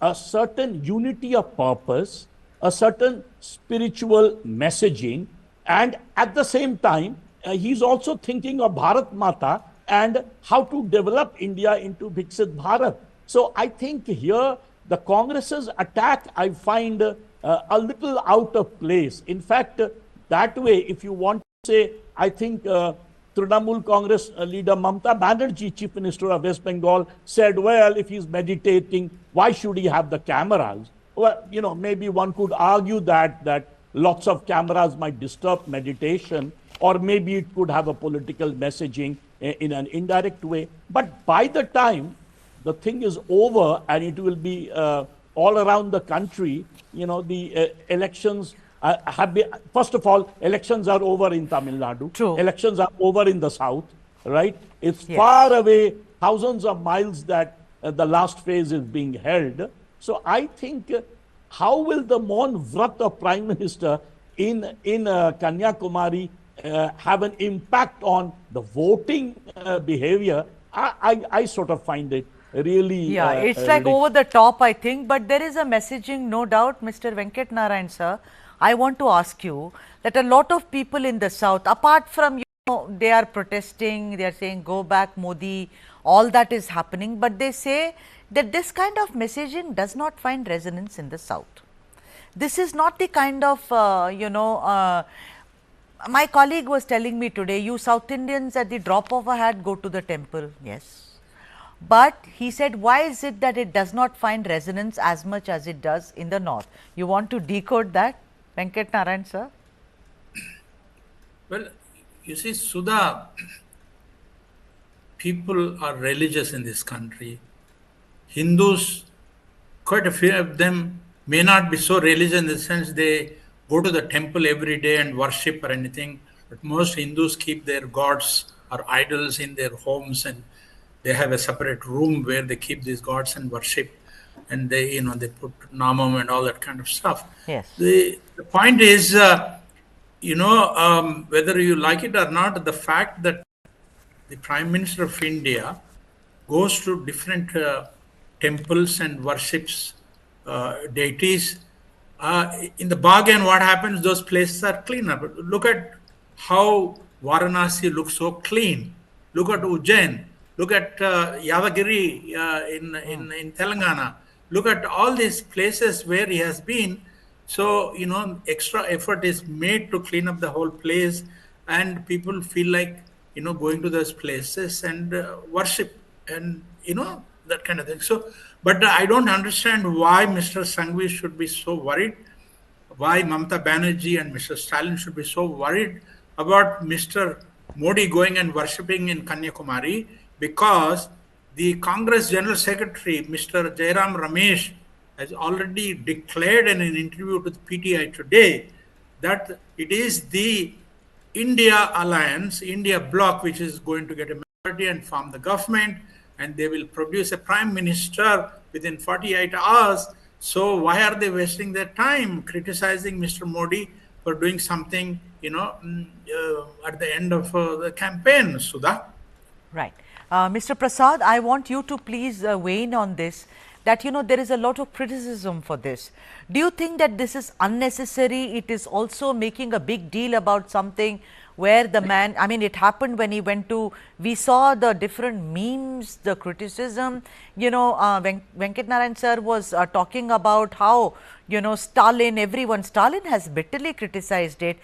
a certain unity of purpose, a certain spiritual messaging, and at the same time, he's also thinking of Bharat Mata and how to develop India into Viksit Bharat. So I think here the Congress's attack I find a little out of place. In fact, that way, if you want to say, I think Trinamool Congress leader Mamata Banerjee, Chief Minister of West Bengal, said, well, if he's meditating, why should he have the cameras? Well, maybe one could argue that lots of cameras might disturb meditation, or maybe it could have a political messaging in an indirect way. But by the time the thing is over and it will be all around the country, the elections have been, first of all, elections are over in Tamil Nadu. True. Elections are over in the south, right? It's Yes. far away, thousands of miles that the last phase is being held. So I think, how will the Maun Vrat of Prime Minister in Kanyakumari have an impact on the voting behavior? I sort of find it really it's like over the top, I think, but there is a messaging, no doubt. Mr. Venkat Narayan sir, I want to ask you that a lot of people in the south, apart from they are protesting, they are saying go back Modi, all that is happening, but they say that this kind of messaging does not find resonance in the south. This is not the kind of my colleague was telling me today, you South Indians at the drop of a hat go to the temple. Yes. But he said, why is it that it does not find resonance as much as it does in the north? You want to decode that, Venkat Narayan sir? Well, you see, Sudha, people are religious in this country. Hindus, quite a few of them may not be so religious in the sense they go to the temple every day and worship or anything, but most Hindus keep their gods or idols in their homes, and they have a separate room where they keep these gods and worship, and they they put namam and all that kind of stuff. Yes. The point is, whether you like it or not, the fact that the Prime Minister of India goes to different temples and worships deities, in the bargain, what happens? Those places are cleaner. But look at how Varanasi looks so clean. Look at Ujjain. Look at Yadagiri in Telangana. Look at all these places where he has been. So, extra effort is made to clean up the whole place, and people feel like, going to those places and worship and, that kind of thing. So, but I don't understand why Mr. Sanghvi should be so worried, why Mamata Banerjee and Mr. Stalin should be so worried about Mr. Modi going and worshipping in Kanyakumari, because the Congress General Secretary, Mr. Jairam Ramesh, has already declared in an interview to the PTI today that it is the India Alliance, India bloc, which is going to get a majority and form the government, and they will produce a prime minister within 48 hours. So why are they wasting their time criticizing Mr. Modi for doing something, at the end of the campaign, Sudha? Right. Mr. Prasad, I want you to please weigh in on this, that there is a lot of criticism for this. Do you think that this is unnecessary? It is also making a big deal about something where the man, I mean, it happened when he went to, we saw the different memes, the criticism, Venkat Narayan sir was talking about how, Stalin, Stalin has bitterly criticized it.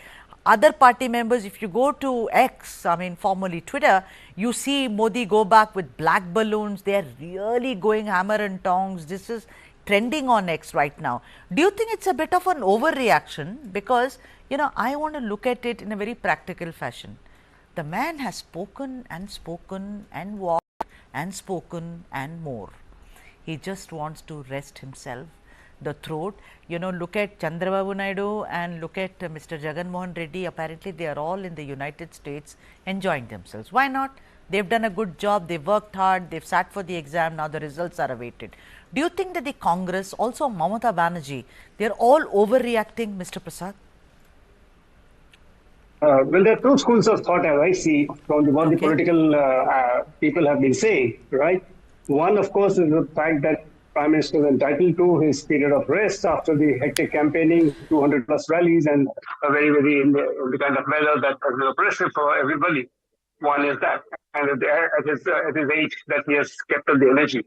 Other party members, if you go to X, I mean formerly Twitter, you see Modi go back with black balloons. They are really going hammer and tongs. This is trending on X right now. Do you think it's a bit of an overreaction? Because, I want to look at it in a very practical fashion. The man has spoken and spoken and walked and spoken and more. He just wants to rest himself, the throat. Look at Chandrababu Naidu and look at Mr. Jagan Mohan Reddy. Apparently, they are all in the United States enjoying themselves. Why not? They've done a good job. They've worked hard. They've sat for the exam. Now the results are awaited. Do you think that the Congress, also Mamata Banerjee, they're all overreacting, Mr. Prasad? Well, there are two schools of thought, as I see, from what the political people have been saying, right? One, of course, is the fact that Prime Minister is entitled to his period of rest after the hectic campaigning, 200 plus rallies, and a very, very in the kind of weather that has been oppressive for everybody. One is that, and at his age, that he has kept up the energy.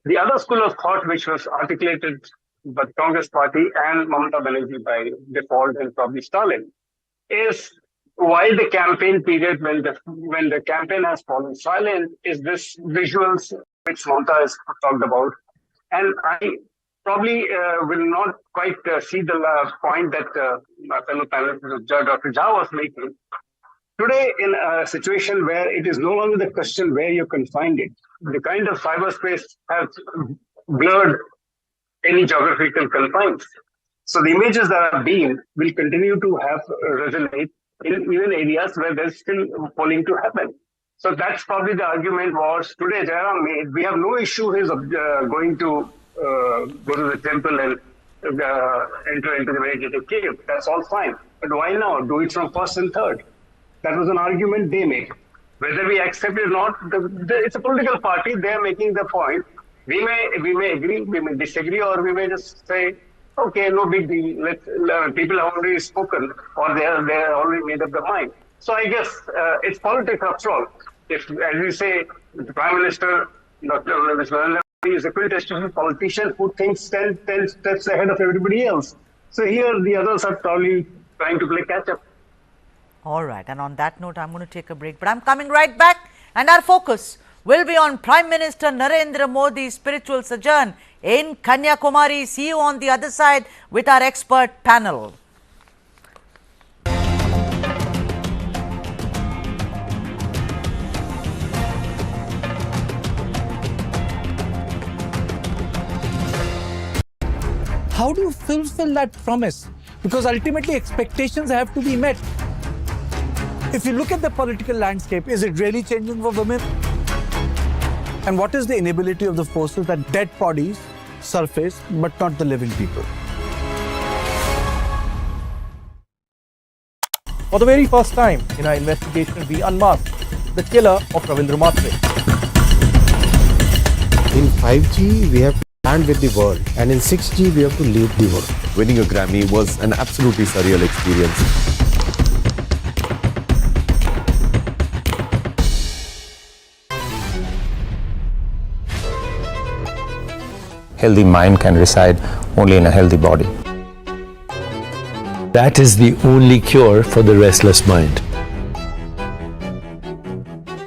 The other school of thought, which was articulated by the Congress Party and Mamata Banerjee by default, and probably Stalin, is while the campaign period, when the campaign has fallen silent, is this visuals which Mamata has talked about. And probably will not quite see the point that my fellow panelist, Dr. Jha, was making. Today, in a situation where it is no longer the question where you can find it, the kind of cyberspace has blurred any geographical confines. So the images that are beamed will continue to have resonate in even areas where there's still polling to happen. So that's probably the argument was today Jairam made. We have no issue his going to go to the temple and enter into the meditative cave. That's all fine. But why now? Do it from first and third. That was an argument they made. Whether we accept it or not, it's a political party. They're making the point. We may agree, we may disagree, or we may just say, okay, no big deal. People have already spoken, or they are already made up their mind. So I guess it's politics after all. If, as we say, the Prime Minister, Dr. Vivekananda Rock is a quintessential politician who thinks 10 steps ahead of everybody else. So here the others are probably trying to play catch up. All right, and on that note, I'm going to take a break, but I'm coming right back, and our focus will be on Prime Minister Narendra Modi's spiritual sojourn in Kanyakumari. See you on the other side with our expert panel. How do you fulfill that promise? Because ultimately expectations have to be met. If you look at the political landscape, is it really changing for women? And what is the inability of the forces that dead bodies surface, but not the living people? For the very first time in our investigation, we unmasked the killer of Ravindra Matre. In 5G, we have to stand with the world, and in 6G, we have to lead the world. Winning a Grammy was an absolutely surreal experience. Healthy mind can reside only in a healthy body. That is the only cure for the restless mind.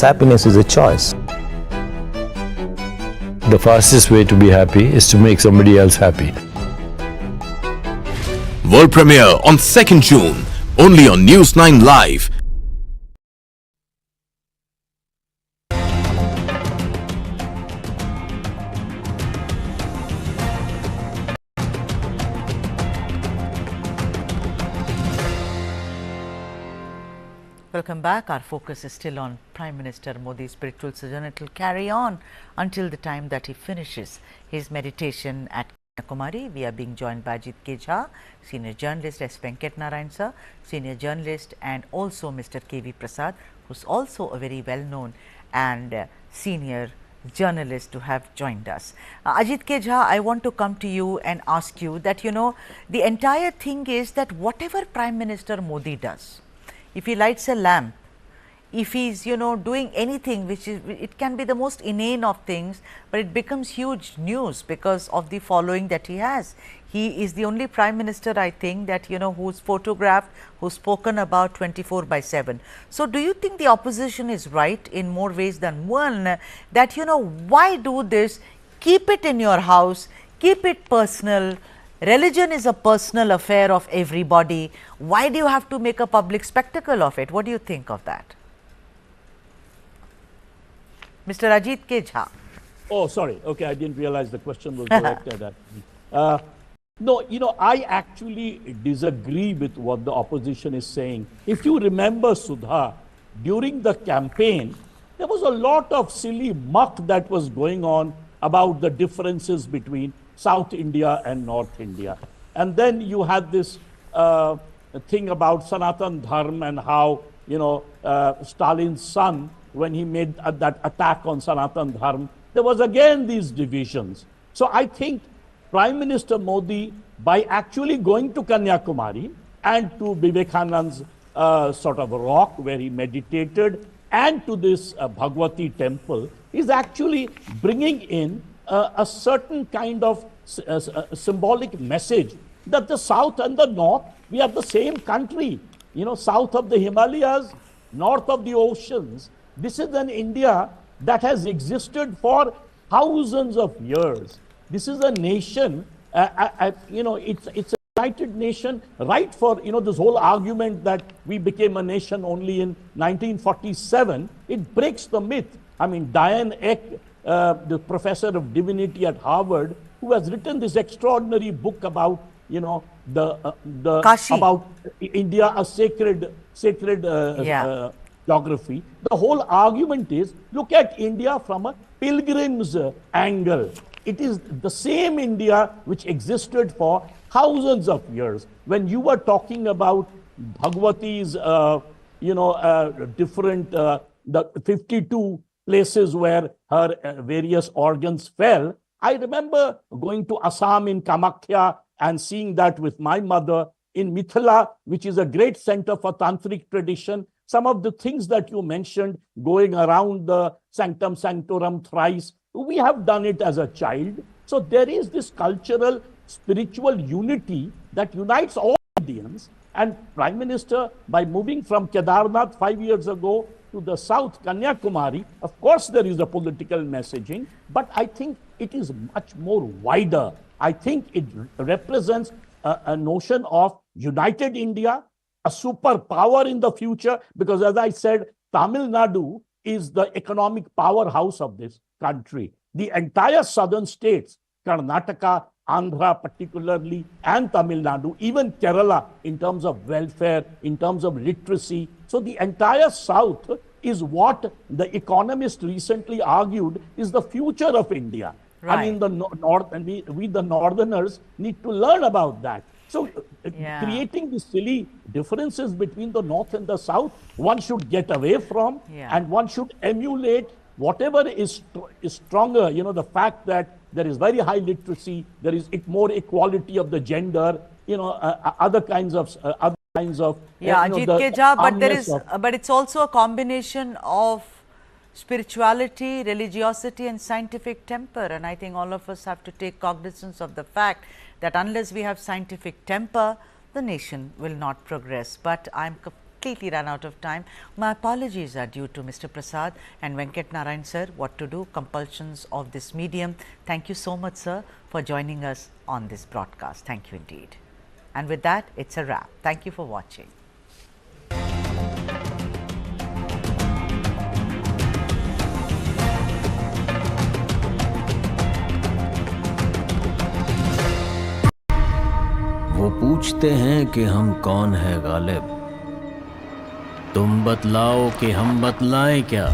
Happiness is a choice. The fastest way to be happy is to make somebody else happy. World premiere on 2nd June, only on News9 Live. Welcome back. Our focus is still on Prime Minister Modi's spiritual sojourn. It will carry on until the time that he finishes his meditation at Kanyakumari. We are being joined by Ajit K. Jha, senior journalist, S. Venkat Narayan sir, senior journalist, and also Mr. K.V. Prasad, who is also a very well known and senior journalist to have joined us. Ajit K. Jha, I want to come to you and ask you that, you know, the entire thing is that whatever Prime Minister Modi does, if he lights a lamp, if he's, you know, doing anything which is, it can be the most inane of things, but it becomes huge news because of the following that he has. He is the only Prime Minister, I think, that, you know, who's photographed, who's spoken about 24/7. So do you think the opposition is right in more ways than one, that, you know, why do this? Keep it in your house, keep it personal. Religion is a personal affair of everybody. Why do you have to make a public spectacle of it? What do you think of that? Mr. Ajit K. Jha. Oh, sorry. Okay, I didn't realize the question was directed at me. No, you know, I actually disagree with what the opposition is saying. If you remember, Sudha, during the campaign, there was a lot of silly muck that was going on about the differences between South India and North India. And then you had this thing about Sanatan Dharma and how, you know, Stalin's son, when he made that attack on Sanatan Dharma, there was again these divisions. So I think Prime Minister Modi, by actually going to Kanyakumari and to Vivekananda's sort of rock where he meditated and to this Bhagwati temple, is actually bringing in a certain kind of symbolic message that the South and the North, we are the same country. You know, south of the Himalayas, north of the oceans. This is an India that has existed for thousands of years. This is a nation It's a united nation, right? For this whole argument that we became a nation only in 1947, it breaks the myth. I mean, Diane Eck, the professor of divinity at Harvard, who has written this extraordinary book about about India, a sacred geography. The whole argument is, look at India from a pilgrim's angle. It is the same India which existed for thousands of years. When you were talking about Bhagwati's, different, the 52 places where her various organs fell, I remember going to Assam in Kamakhya and seeing that with my mother. In Mithila, which is a great center for tantric tradition, some of the things that you mentioned, going around the sanctum sanctorum thrice, we have done it as a child. So there is this cultural, spiritual unity that unites all Indians. And Prime Minister, by moving from Kedarnath 5 years ago to the south, Kanyakumari, of course there is a political messaging, but I think it is much more wider. I think it represents a notion of united India, a superpower in the future, because as I said, Tamil Nadu is the economic powerhouse of this country. The entire southern states, Karnataka, Andhra particularly, and Tamil Nadu, even Kerala in terms of welfare, in terms of literacy. So the entire south is what the Economist recently argued is the future of India. Right. I mean, the north, and we the northerners need to learn about that. So creating these silly differences between the north and the south, one should get away from, and one should emulate whatever is stronger. The fact that there is very high literacy, there is more equality of the gender, other kinds of Ajit Keja, but it's also a combination of spirituality, religiosity and scientific temper, and I think all of us have to take cognizance of the fact that unless we have scientific temper, the nation will not progress. But I'm completely run out of time. My apologies are due to Mr. Prasad and Venkat Narayan sir. What to do? Compulsions of this medium. Thank you so much, sir, for joining us on this broadcast. Thank you indeed. And with that, it's a wrap. Thank you for watching. वो पूछते हैं कि हम कौन है गालिब, तुम बतलाओ कि हम बतलाएं क्या।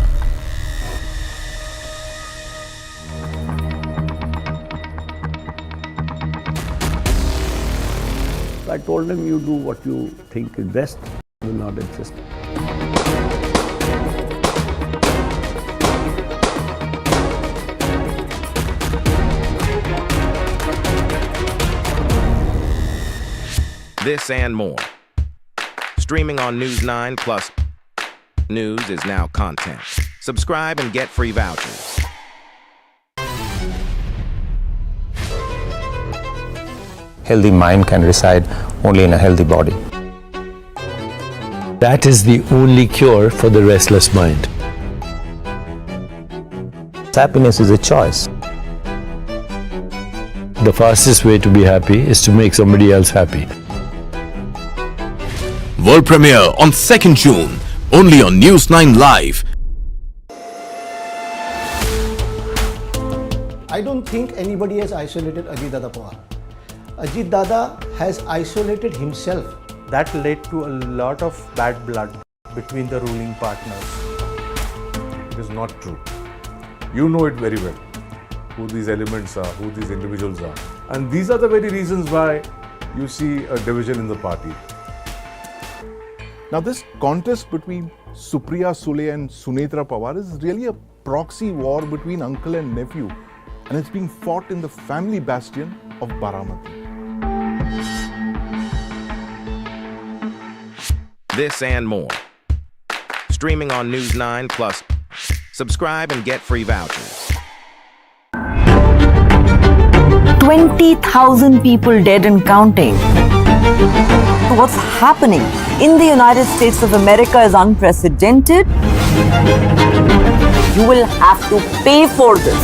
I told him, you do what you think is best, I will not insist. This and more. Streaming on News9 plus news is now content. Subscribe and get free vouchers. Healthy mind can reside only in a healthy body. That is the only cure for the restless mind. Happiness is a choice. The fastest way to be happy is to make somebody else happy. World premiere on 2nd June, only on News9 Live. I don't think anybody has isolated Ajit Dada Pawar. Ajit Dada has isolated himself. That led to a lot of bad blood between the ruling partners. It is not true. You know it very well, who these elements are, who these individuals are. And these are the very reasons why you see a division in the party. Now this contest between Supriya Sule and Sunetra Pawar is really a proxy war between uncle and nephew, and it's being fought in the family bastion of Baramati. This and more. Streaming on News9 plus. Subscribe and get free vouchers. 20,000 people dead and counting. What's happening in the United States of America is unprecedented. You will have to pay for this.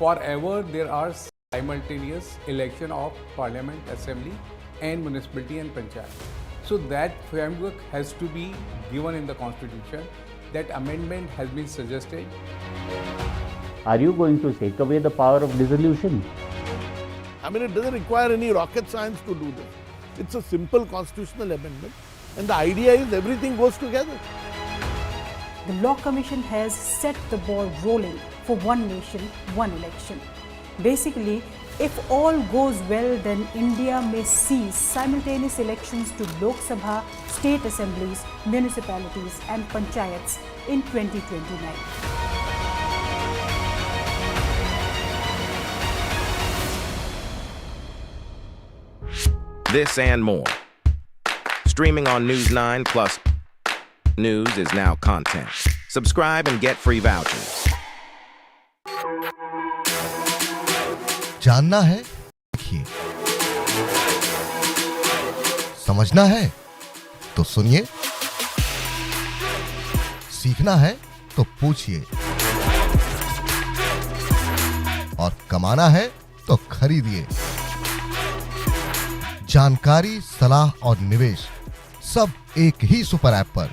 forever there are simultaneous election of parliament, assembly and municipality and panchayat. So that framework has to be given in the constitution. That amendment has been suggested. Are you going to take away the power of dissolution? I mean, it doesn't require any rocket science to do this. It's a simple constitutional amendment, and the idea is everything goes together. The Law Commission has set the ball rolling for one nation, one election. Basically, if all goes well, then India may see simultaneous elections to Lok Sabha, state assemblies, municipalities and panchayats in 2029. This and more. Streaming on News9 plus news is now content. Subscribe and get free vouchers. जानना है देखिए, समझना है तो सुनिए, सीखना है तो पूछिए, और कमाना है तो खरीदिए। जानकारी, सलाह और निवेश सब एक ही सुपर ऐप पर।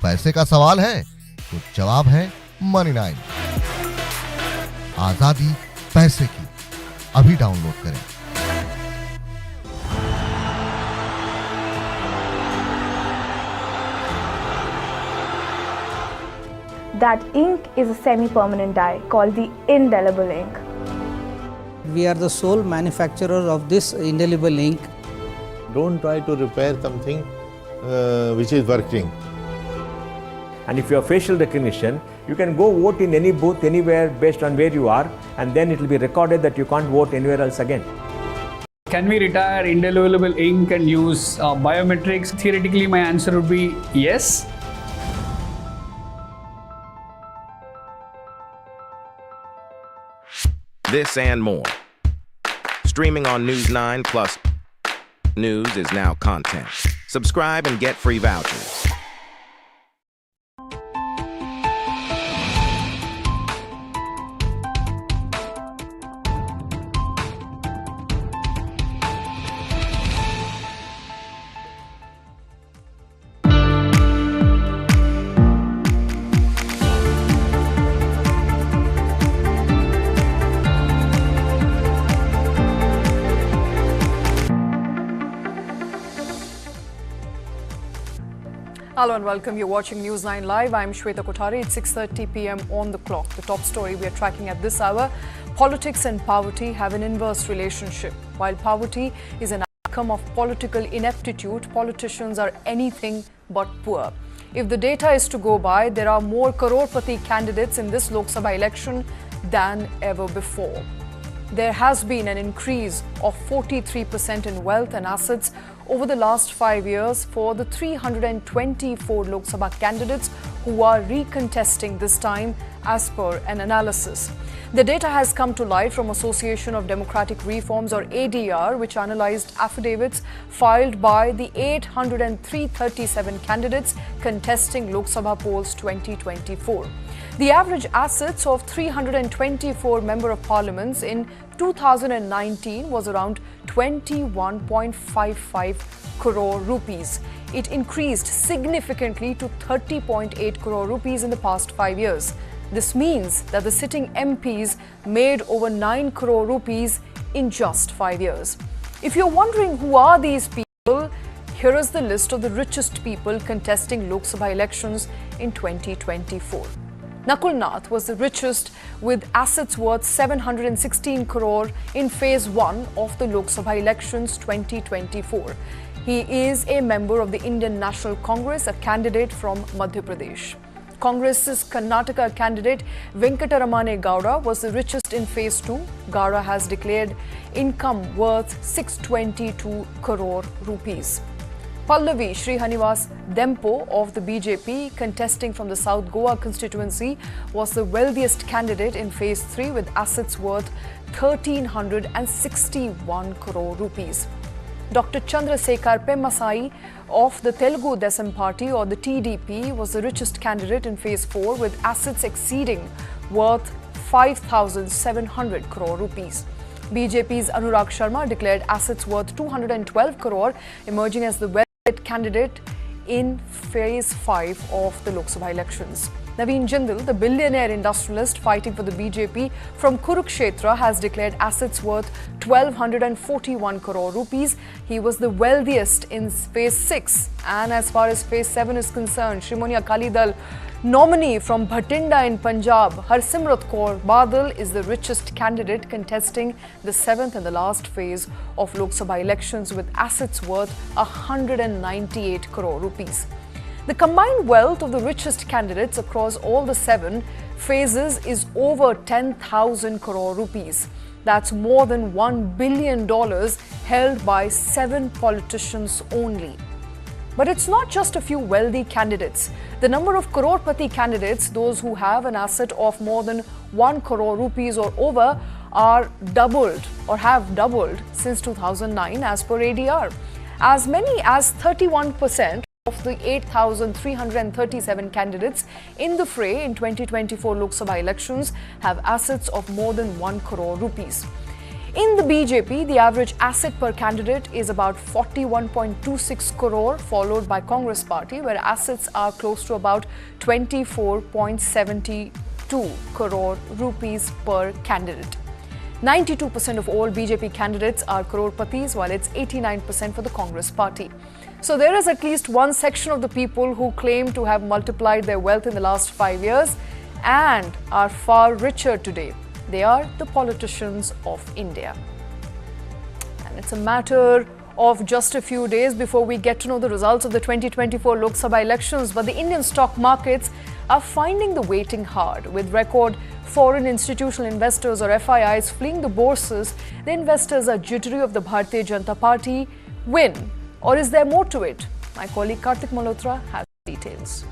पैसे का सवाल है तो जवाब है Money9। आजादी पैसे की, अभी डाउनलोड करें। That ink is a semi-permanent dye called the indelible ink. We are the sole manufacturer of this indelible ink. Don't try to repair something which is working. And if you have facial recognition, you can go vote in any booth anywhere based on where you are, and then it will be recorded that you can't vote anywhere else again. Can we retire indelible ink and use biometrics? Theoretically, my answer would be yes. This and more. Streaming on News9 plus news is now content. Subscribe and get free vouchers. Hello and welcome. You're watching News9 Live. I'm Shweta Kothari. It's 6:30 p.m. on the clock. The top story we are tracking at this hour: politics and poverty have an inverse relationship. While poverty is an outcome of political ineptitude, politicians are anything but poor. If the data is to go by, there are more crorepati candidates in this Lok Sabha election than ever before. There has been an increase of 43% in wealth and assets over the last 5 years for the 324 Lok Sabha candidates who are recontesting this time, as per an analysis. The data has come to light from Association of Democratic Reforms, or ADR, which analysed affidavits filed by the 837 candidates contesting Lok Sabha polls 2024. The average assets of 324 Member of Parliaments in 2019 was around 21.55 crore rupees. It increased significantly to 30.8 crore rupees in the past 5 years. This means that the sitting MPs made over 9 crore rupees in just 5 years. If you're wondering who are these people, here is the list of the richest people contesting Lok Sabha elections in 2024. Nakul Nath was the richest with assets worth 716 crore in phase 1 of the Lok Sabha elections 2024. He is a member of the Indian National Congress, a candidate from Madhya Pradesh. Congress's Karnataka candidate Venkataramane Gowda was the richest in phase 2. Gowda has declared income worth 622 crore rupees. Pallavi Srihanivas Dempo of the BJP, contesting from the South Goa constituency, was the wealthiest candidate in phase 3 with assets worth 1,361 crore rupees. Dr. Chandrasekhar Pemmasai of the Telugu Desam Party, or the TDP, was the richest candidate in phase 4 with assets exceeding worth 5,700 crore rupees. BJP's Anurag Sharma declared assets worth 212 crore, emerging as the wealthiest candidate in Phase 5 of the Lok Sabha elections. Naveen Jindal, the billionaire industrialist fighting for the BJP from Kurukshetra, has declared assets worth 1,241 crore rupees. He was the wealthiest in Phase 6. And as far as Phase 7 is concerned, Shrimoni Akali Dal nominee from Bhatinda in Punjab, Harsimrat Kaur Badal, is the richest candidate contesting the 7th and the last phase of Lok Sabha elections with assets worth 198 crore rupees. The combined wealth of the richest candidates across all the 7 phases is over 10,000 crore rupees. That's more than $1 billion held by 7 politicians only. But it's not just a few wealthy candidates. The number of crorepati candidates, those who have an asset of more than 1 crore rupees or over, are doubled or have doubled since 2009 as per ADR. As many as 31% of the 8,337 candidates in the fray in 2024 Lok Sabha elections have assets of more than 1 crore rupees. In the BJP, the average asset per candidate is about 41.26 crore, followed by Congress Party, where assets are close to about 24.72 crore rupees per candidate. 92% of all BJP candidates are crorepatis, while it's 89% for the Congress Party. So there is at least one section of the people who claim to have multiplied their wealth in the last 5 years and are far richer today. They are the politicians of India. And it's a matter of just a few days before we get to know the results of the 2024 Lok Sabha elections, but the Indian stock markets are finding the waiting hard. With record foreign institutional investors or FIIs fleeing the bourses, the investors are jittery of the Bharatiya Janata Party win. Or is there more to it? My colleague Kartik Malhotra has details.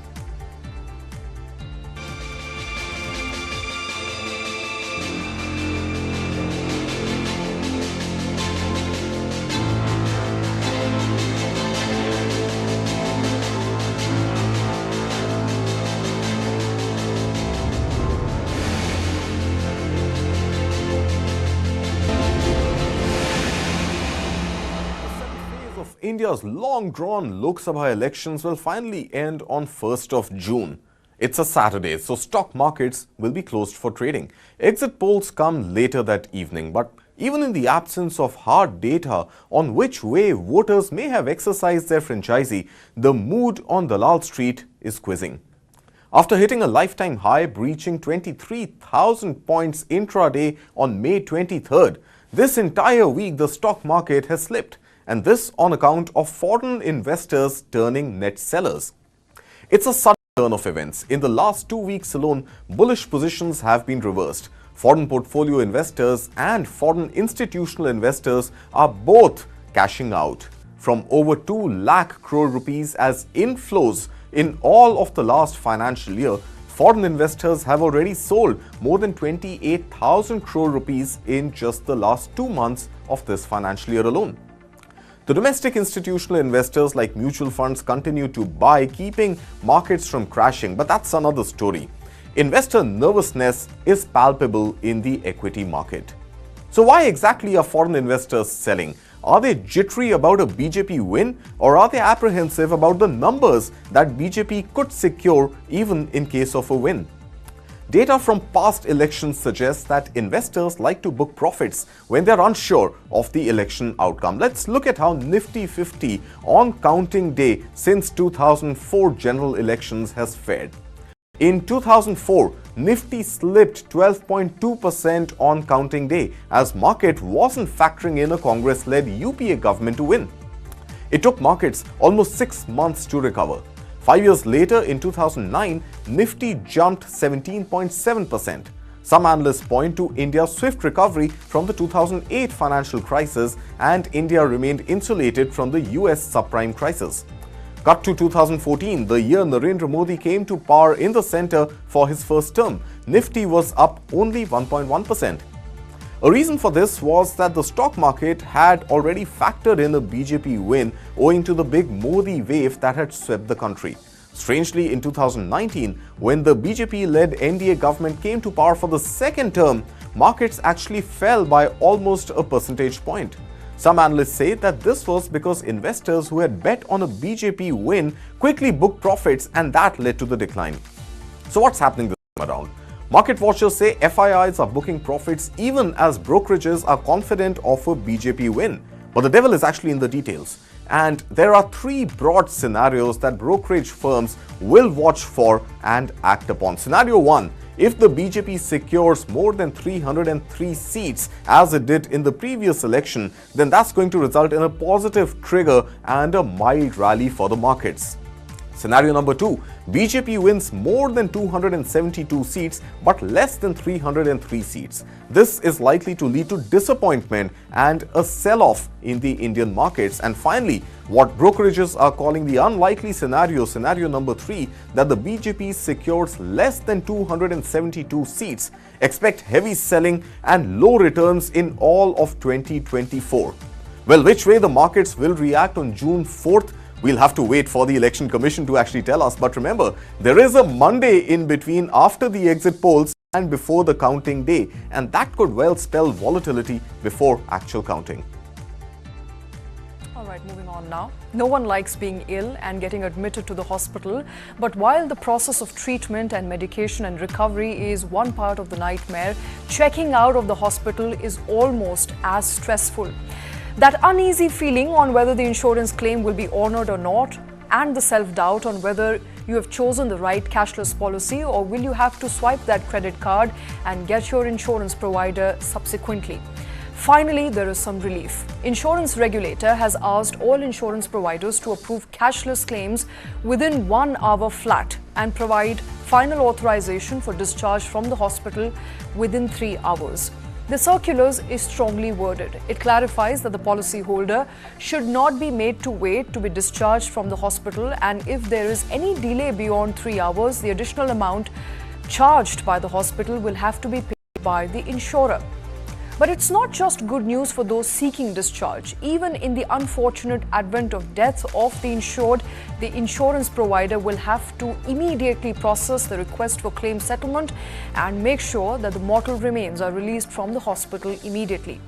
India's long-drawn Lok Sabha elections will finally end on 1st of June. It's a Saturday, so stock markets will be closed for trading. Exit polls come later that evening, but even in the absence of hard data on which way voters may have exercised their franchisee, the mood on Dalal Street is quizzing. After hitting a lifetime high, breaching 23,000 points intraday on May 23rd, this entire week the stock market has slipped. And this on account of foreign investors turning net sellers. It's a sudden turn of events. In the last 2 weeks alone, bullish positions have been reversed. Foreign portfolio investors and foreign institutional investors are both cashing out. From over 2 lakh crore rupees as inflows in all of the last financial year, foreign investors have already sold more than 28,000 crore rupees in just the last 2 months of this financial year alone. The domestic institutional investors like mutual funds continue to buy, keeping markets from crashing, but that's another story. Investor nervousness is palpable in the equity market. So why exactly are foreign investors selling? Are they jittery about a BJP win, or are they apprehensive about the numbers that BJP could secure even in case of a win? Data from past elections suggests that investors like to book profits when they're unsure of the election outcome. Let's look at how Nifty 50 on counting day since 2004 general elections has fared. In 2004, Nifty slipped 12.2% on counting day as market wasn't factoring in a Congress-led UPA government to win. It took markets almost 6 months to recover. 5 years later, in 2009, Nifty jumped 17.7%. Some analysts point to India's swift recovery from the 2008 financial crisis, and India remained insulated from the US subprime crisis. Cut to 2014, the year Narendra Modi came to power in the centre for his first term. Nifty was up only 1.1%. A reason for this was that the stock market had already factored in a BJP win owing to the big Modi wave that had swept the country. Strangely, in 2019, when the BJP-led NDA government came to power for the second term, markets actually fell by almost a percentage point. Some analysts say that this was because investors who had bet on a BJP win quickly booked profits, and that led to the decline. So what's happening this time around? Market watchers say FIIs are booking profits even as brokerages are confident of a BJP win. But the devil is actually in the details. And there are three broad scenarios that brokerage firms will watch for and act upon. Scenario 1, if the BJP secures more than 303 seats as it did in the previous election, then that's going to result in a positive trigger and a mild rally for the markets. Scenario number 2, BJP wins more than 272 seats but less than 303 seats. This is likely to lead to disappointment and a sell-off in the Indian markets. And finally, what brokerages are calling the unlikely scenario, scenario number 3, that the BJP secures less than 272 seats. Expect heavy selling and low returns in all of 2024. Well, which way the markets will react on June 4th? We'll have to wait for the Election Commission to actually tell us. But remember, there is a Monday in between after the exit polls and before the counting day, and that could well spell volatility before actual counting. All right, moving on now. No one likes being ill and getting admitted to the hospital, but while the process of treatment and medication and recovery is one part of the nightmare, checking out of the hospital is almost as stressful. That uneasy feeling on whether the insurance claim will be honored or not, and the self-doubt on whether you have chosen the right cashless policy or will you have to swipe that credit card and get your insurance provider subsequently. Finally, there is some relief. Insurance regulator has asked all insurance providers to approve cashless claims within 1 hour flat and provide final authorization for discharge from the hospital within 3 hours. The circulars is strongly worded. It clarifies that the policyholder should not be made to wait to be discharged from the hospital, and if there is any delay beyond 3 hours, the additional amount charged by the hospital will have to be paid by the insurer. But it's not just good news for those seeking discharge. Even in the unfortunate advent of death of the insured, the insurance provider will have to immediately process the request for claim settlement and make sure that the mortal remains are released from the hospital immediately.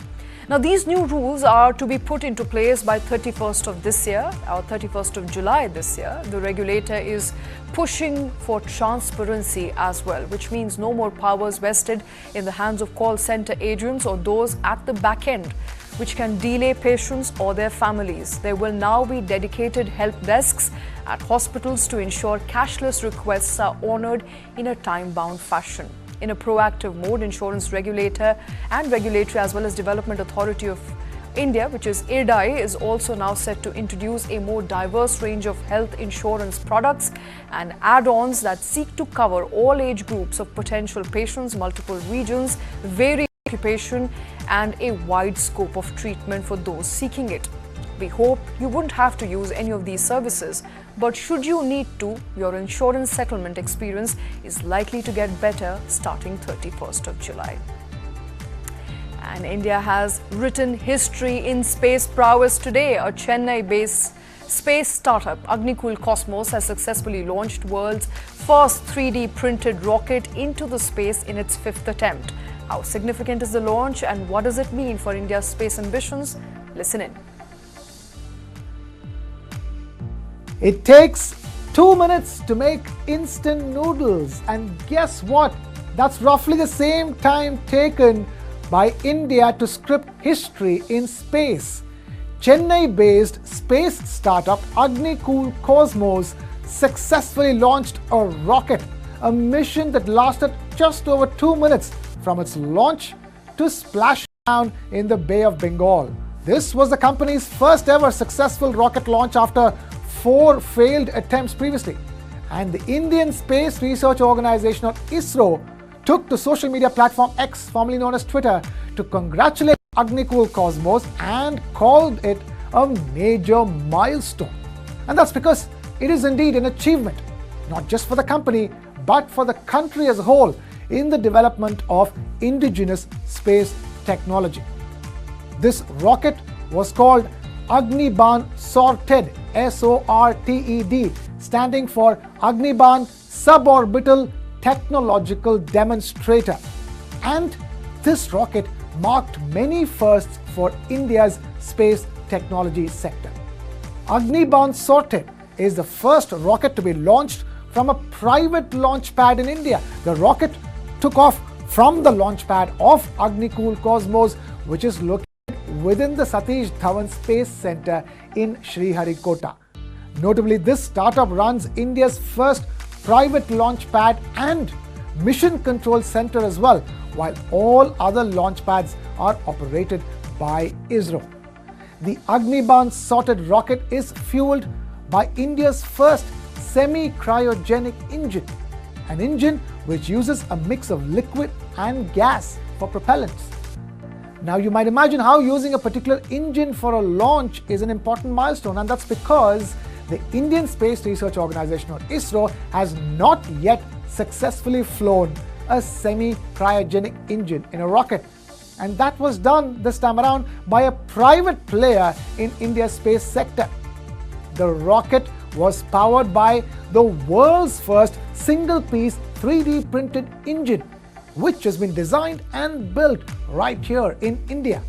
Now, these new rules are to be put into place by 31st of this year, or 31st of July this year. The regulator is pushing for transparency as well, which means no more powers vested in the hands of call center agents or those at the back end, which can delay patients or their families. There will now be dedicated help desks at hospitals to ensure cashless requests are honored in a time-bound fashion. In a proactive mode, insurance regulator and regulatory as well as Development Authority of India, which is IRDAI, is also now set to introduce a more diverse range of health insurance products and add-ons that seek to cover all age groups of potential patients, multiple regions, varied occupation, and a wide scope of treatment for those seeking it. We hope you wouldn't have to use any of these services, but should you need to, your insurance settlement experience is likely to get better starting 31st of July. And India has written history in space prowess today. A Chennai-based space startup, Agnikul Cosmos, has successfully launched world's first 3D printed rocket into the space in its 5th attempt. How significant is the launch and what does it mean for India's space ambitions? Listen in. It takes 2 minutes to make instant noodles, and guess what? That's roughly the same time taken by India to script history in space. Chennai-based space startup Agnikul Cosmos successfully launched a rocket, a mission that lasted just over 2 minutes from its launch to splashdown in the Bay of Bengal. This was the company's first ever successful rocket launch after 4 failed attempts previously. And the Indian Space Research Organization, or ISRO, took to social media platform X, formerly known as Twitter, to congratulate Agnikul Cosmos and called it a major milestone. And that's because it is indeed an achievement, not just for the company, but for the country as a whole in the development of indigenous space technology. This rocket was called Agniban Sorted, SORTED, standing for Agniban Suborbital Technological Demonstrator. And this rocket marked many firsts for India's space technology sector. Agniban Sorted is the first rocket to be launched from a private launch pad in India. The rocket took off from the launch pad of Agnikul Cosmos, which is located within the Satish Dhawan Space Center in Sriharikota. Notably, this startup runs India's first private launch pad and mission control center as well, while all other launch pads are operated by ISRO. The Agniban Sorted rocket is fueled by India's first semi-cryogenic engine, an engine which uses a mix of liquid and gas for propellants. Now you might imagine how using a particular engine for a launch is an important milestone, and that's because the Indian Space Research Organisation, or ISRO, has not yet successfully flown a semi-cryogenic engine in a rocket. And that was done this time around by a private player in India's space sector. The rocket was powered by the world's first single-piece 3D printed engine, which has been designed and built right here in India.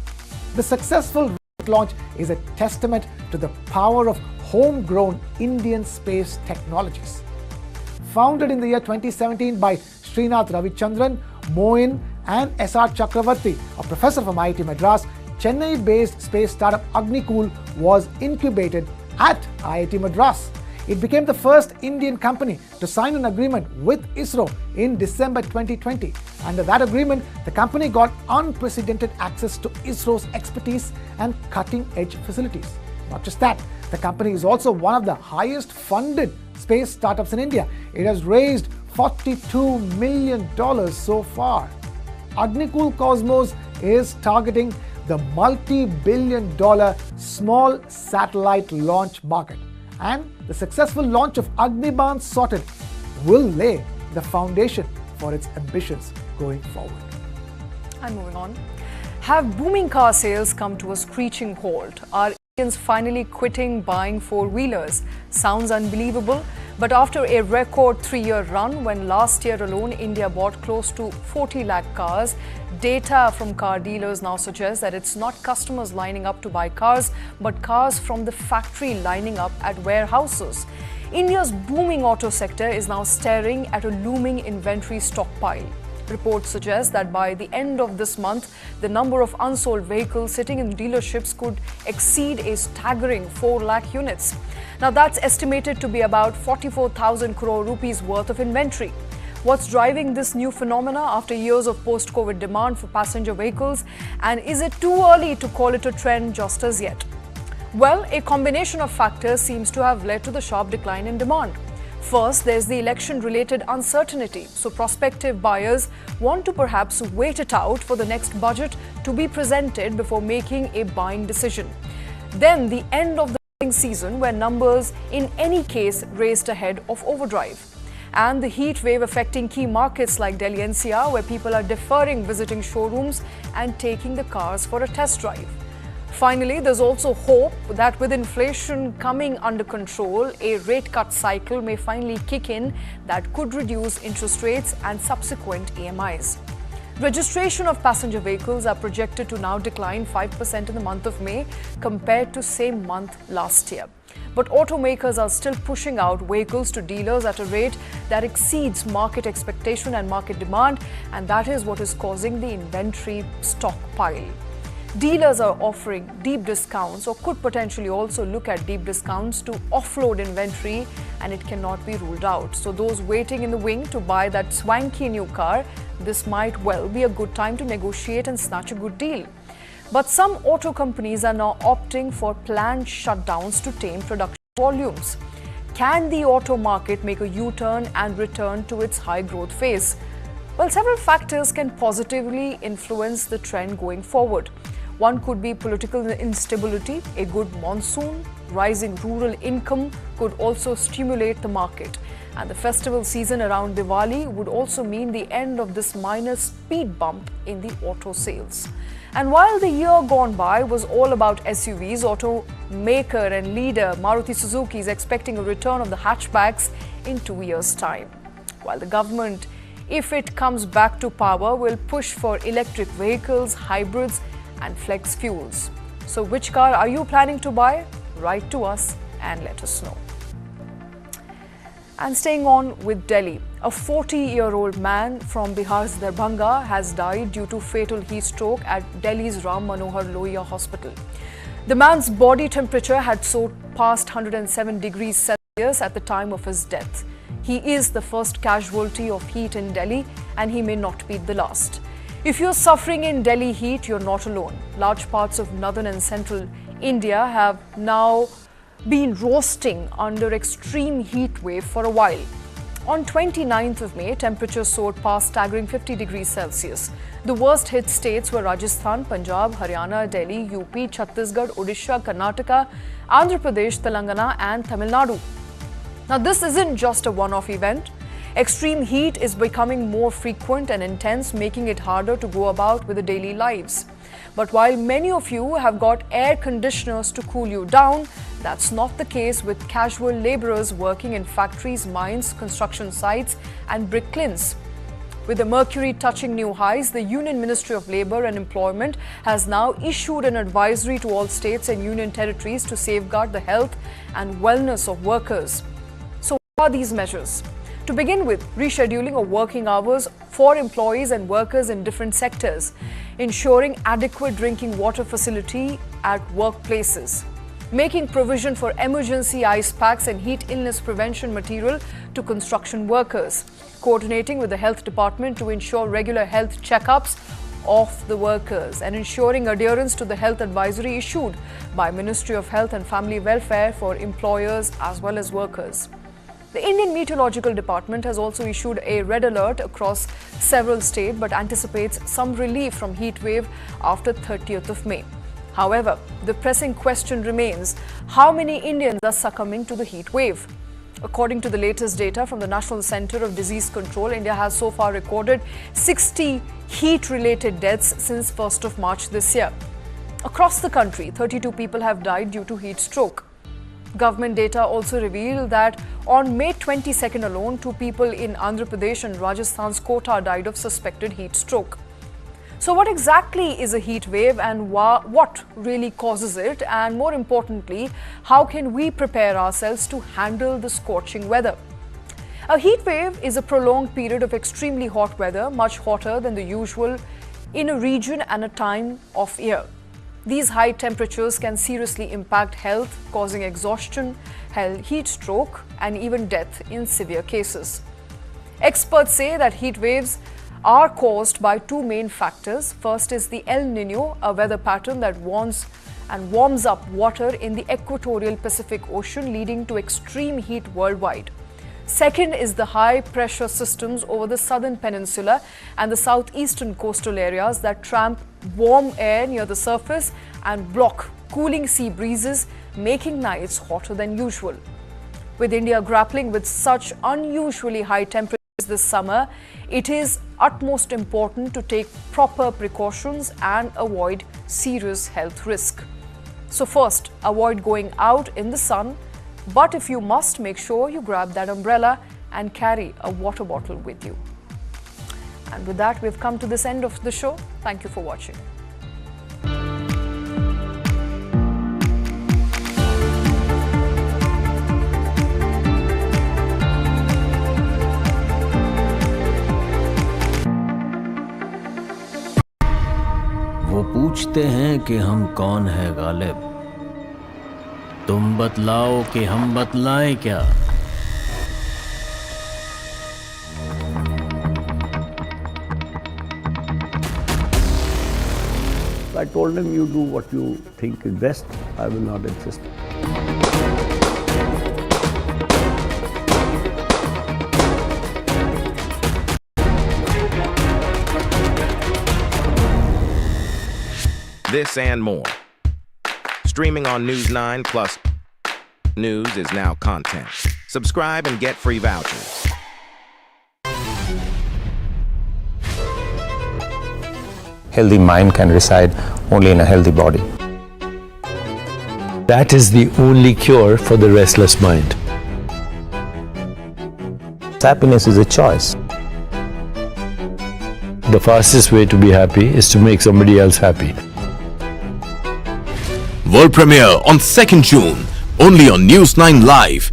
The successful rocket launch is a testament to the power of homegrown Indian space technologies. Founded in the year 2017 by Srinath Ravichandran, Moin and S.R. Chakravarti, a professor from IIT Madras, Chennai-based space startup Agnikul was incubated at IIT Madras. It became the first Indian company to sign an agreement with ISRO in December 2020. Under that agreement, the company got unprecedented access to ISRO's expertise and cutting-edge facilities. Not just that, the company is also one of the highest funded space startups in India. It has raised $42 million so far. Agnikul Cosmos is targeting the multi-billion-dollar small satellite launch market. And the successful launch of Agniban Sorted will lay the foundation for its ambitions going forward. And moving on. Have booming car sales come to a screeching halt? Are Indians finally quitting buying four-wheelers? Sounds unbelievable, but after a record 3-year run, when last year alone India bought close to 40 lakh cars, data from car dealers now suggests that it's not customers lining up to buy cars, but cars from the factory lining up at warehouses. India's booming auto sector is now staring at a looming inventory stockpile. Reports suggest that by the end of this month, the number of unsold vehicles sitting in dealerships could exceed a staggering 4 lakh units. Now that's estimated to be about 44,000 crore rupees worth of inventory. What's driving this new phenomena after years of post-COVID demand for passenger vehicles, and is it too early to call it a trend just as yet? Well, a combination of factors seems to have led to the sharp decline in demand. First, there's the election-related uncertainty, so prospective buyers want to perhaps wait it out for the next budget to be presented before making a buying decision. Then the end of the season, where numbers in any case raced ahead of overdrive. And the heat wave affecting key markets like Delhi NCR, where people are deferring visiting showrooms and taking the cars for a test drive. Finally, there's also hope that with inflation coming under control, a rate cut cycle may finally kick in that could reduce interest rates and subsequent EMIs. Registration of passenger vehicles are projected to now decline 5% in the month of May compared to same month last year. But automakers are still pushing out vehicles to dealers at a rate that exceeds market expectation and market demand, and that is what is causing the inventory stockpile. Dealers are offering deep discounts, or could potentially also look at deep discounts to offload inventory, and it cannot be ruled out. So those waiting in the wing to buy that swanky new car, this might well be a good time to negotiate and snatch a good deal. But some auto companies are now opting for planned shutdowns to tame production volumes. Can the auto market make a U-turn and return to its high growth phase? Well, several factors can positively influence the trend going forward. One could be political instability. A good monsoon, rising rural income could also stimulate the market. And the festival season around Diwali would also mean the end of this minor speed bump in the auto sales. And while the year gone by was all about SUVs, automaker and leader Maruti Suzuki is expecting a return of the hatchbacks in 2 years' time. While the government, if it comes back to power, will push for electric vehicles, hybrids and flex fuels. So which car are you planning to buy? Write to us and let us know. And staying on with Delhi, a 40-year-old man from Bihar's Darbhanga has died due to fatal heat stroke at Delhi's Ram Manohar Lohia Hospital. The man's body temperature had soared past 107 degrees Celsius at the time of his death. He is the first casualty of heat in Delhi, and he may not be the last. If you're suffering in Delhi heat, you're not alone. Large parts of northern and central India have now been roasting under extreme heat wave for a while. On 29th of May, temperatures soared past staggering 50 degrees Celsius. The worst hit states were Rajasthan, Punjab, Haryana, Delhi, UP, Chhattisgarh, Odisha, Karnataka, Andhra Pradesh, Telangana and Tamil Nadu. Now this isn't just a one-off event. Extreme heat is becoming more frequent and intense, making it harder to go about with the daily lives. But while many of you have got air conditioners to cool you down, that's not the case with casual laborers working in factories, mines, construction sites and brick kilns. With the mercury touching new highs, the Union Ministry of Labour and Employment has now issued an advisory to all states and union territories to safeguard the health and wellness of workers. So what are these measures? To begin with, rescheduling of working hours for employees and workers in different sectors, ensuring adequate drinking water facility at workplaces, making provision for emergency ice packs and heat illness prevention material to construction workers, coordinating with the health department to ensure regular health checkups of the workers, and ensuring adherence to the health advisory issued by Ministry of Health and Family Welfare for employers as well as workers. The Indian Meteorological Department has also issued a red alert across several states but anticipates some relief from heat wave after 30th of May. However, the pressing question remains, how many Indians are succumbing to the heat wave? According to the latest data from the National Centre of Disease Control, India has so far recorded 60 heat-related deaths since 1st of March this year. Across the country, 32 people have died due to heat stroke. Government data also reveal that on May 22nd alone, 2 people in Andhra Pradesh and Rajasthan's Kota died of suspected heat stroke. So what exactly is a heat wave and what really causes it? And more importantly, how can we prepare ourselves to handle the scorching weather? A heat wave is a prolonged period of extremely hot weather, much hotter than the usual in a region and a time of year. These high temperatures can seriously impact health, causing exhaustion, heat stroke, and even death in severe cases. Experts say that heat waves are caused by 2 main factors. First is the El Niño, a weather pattern that warms up water in the equatorial Pacific Ocean, leading to extreme heat worldwide. Second is the high pressure systems over the southern peninsula and the southeastern coastal areas that trap warm air near the surface and block cooling sea breezes, making nights hotter than usual. With India grappling with such unusually high temperatures this summer, it is utmost important to take proper precautions and avoid serious health risk. So first, avoid going out in the sun, but if you must, make sure you grab that umbrella and carry a water bottle with you. And with that, we've come to this end of the show. Thank you for watching. वो पूछते हैं कि हम कौन है गालिब, तुम बतलाओ कि हम बतलाएं क्या। I told him, you do what you think is best, I will not insist. This and more. Streaming on News9 plus News is now content. Subscribe and get free vouchers. Healthy mind can reside only in a healthy body. That is the only cure for the restless mind. Happiness is a choice. The fastest way to be happy is to make somebody else happy. World premiere on 2nd June, only on News9 Live.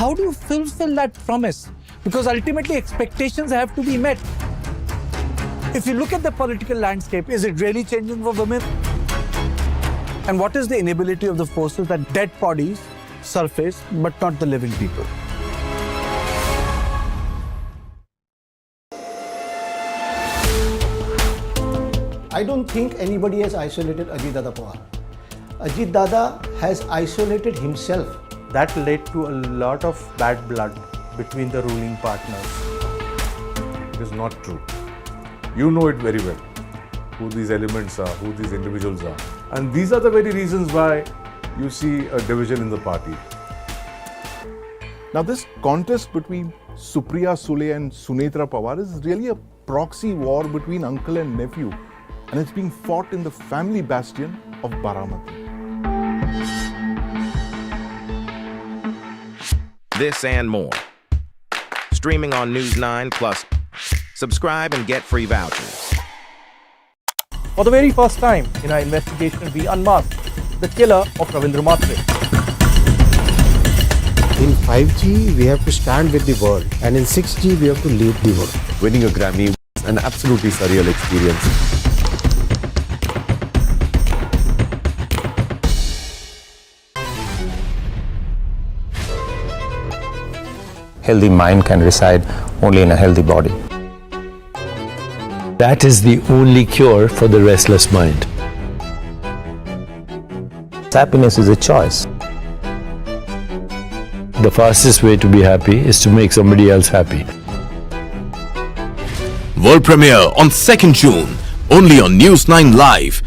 How do you fulfill that promise? Because ultimately expectations have to be met. If you look at the political landscape, is it really changing for women? And what is the inability of the forces that dead bodies surface but not the living people? I don't think anybody has isolated Ajit Dada Pawar. Ajit Dada has isolated himself. That led to a lot of bad blood between the ruling partners. It is not true. You know it very well, who these elements are, who these individuals are. And these are the very reasons why you see a division in the party. Now this contest between Supriya Sule and Sunetra Pawar is really a proxy war between uncle and nephew, and it's being fought in the family bastion of Baramati. This and more. Streaming on News9 Plus. Subscribe and get free vouchers. For the very first time in our investigation, we unmasked the killer of Ravindra Matre. In 5G, we have to stand with the world, and in 6G, we have to lead the world. Winning a Grammy was an absolutely surreal experience. Healthy mind can reside only in a healthy body. That is the only cure for the restless mind. Happiness is a choice. The fastest way to be happy is to make somebody else happy. World premiere on 2nd June, only on News9 Live.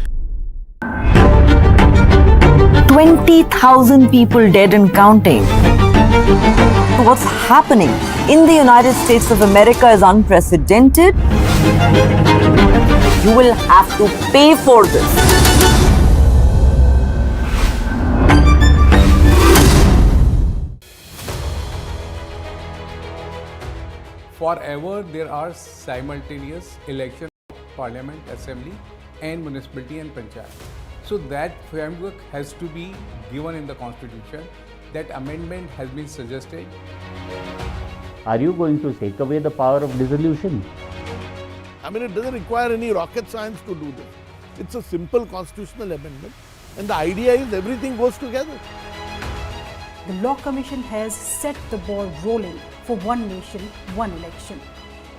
20,000 people dead and counting. What's happening in the United States of America is unprecedented. You will have to pay for this. Forever there are simultaneous election of Parliament, Assembly and Municipality and Panchayat. So that framework has to be given in the Constitution. That amendment has been suggested. Are you going to take away the power of dissolution? I mean, it doesn't require any rocket science to do this. It's a simple constitutional amendment, and the idea is everything goes together. The Law Commission has set the ball rolling for one nation, one election.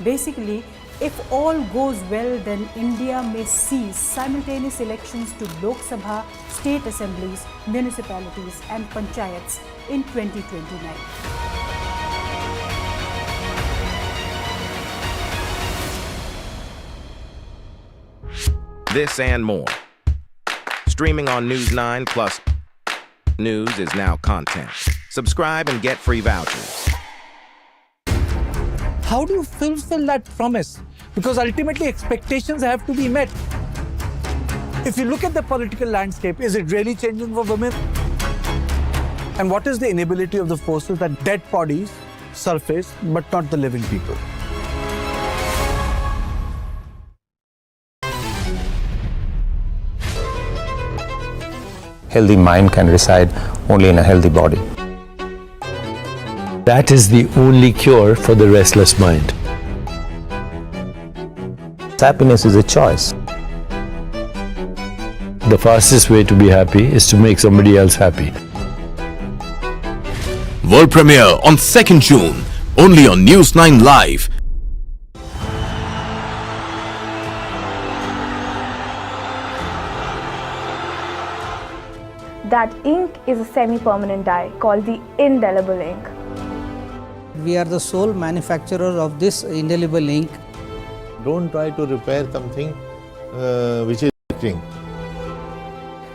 Basically, if all goes well, then India may see simultaneous elections to Lok Sabha, state assemblies, municipalities and panchayats in 2029. This and more. Streaming on News9 Plus. News is now content. Subscribe and get free vouchers. How do you fulfill that promise? Because ultimately expectations have to be met. If you look at the political landscape, is it really changing for women? And what is the inability of the forces that dead bodies surface but not the living people? Healthy mind can reside only in a healthy body. That is the only cure for the restless mind. Happiness is a choice. The fastest way to be happy is to make somebody else happy. World premiere on 2nd June, only on News9 Live. That ink is a semi-permanent dye called the indelible ink. We are the sole manufacturer of this indelible ink. Don't try to repair something which is breaking.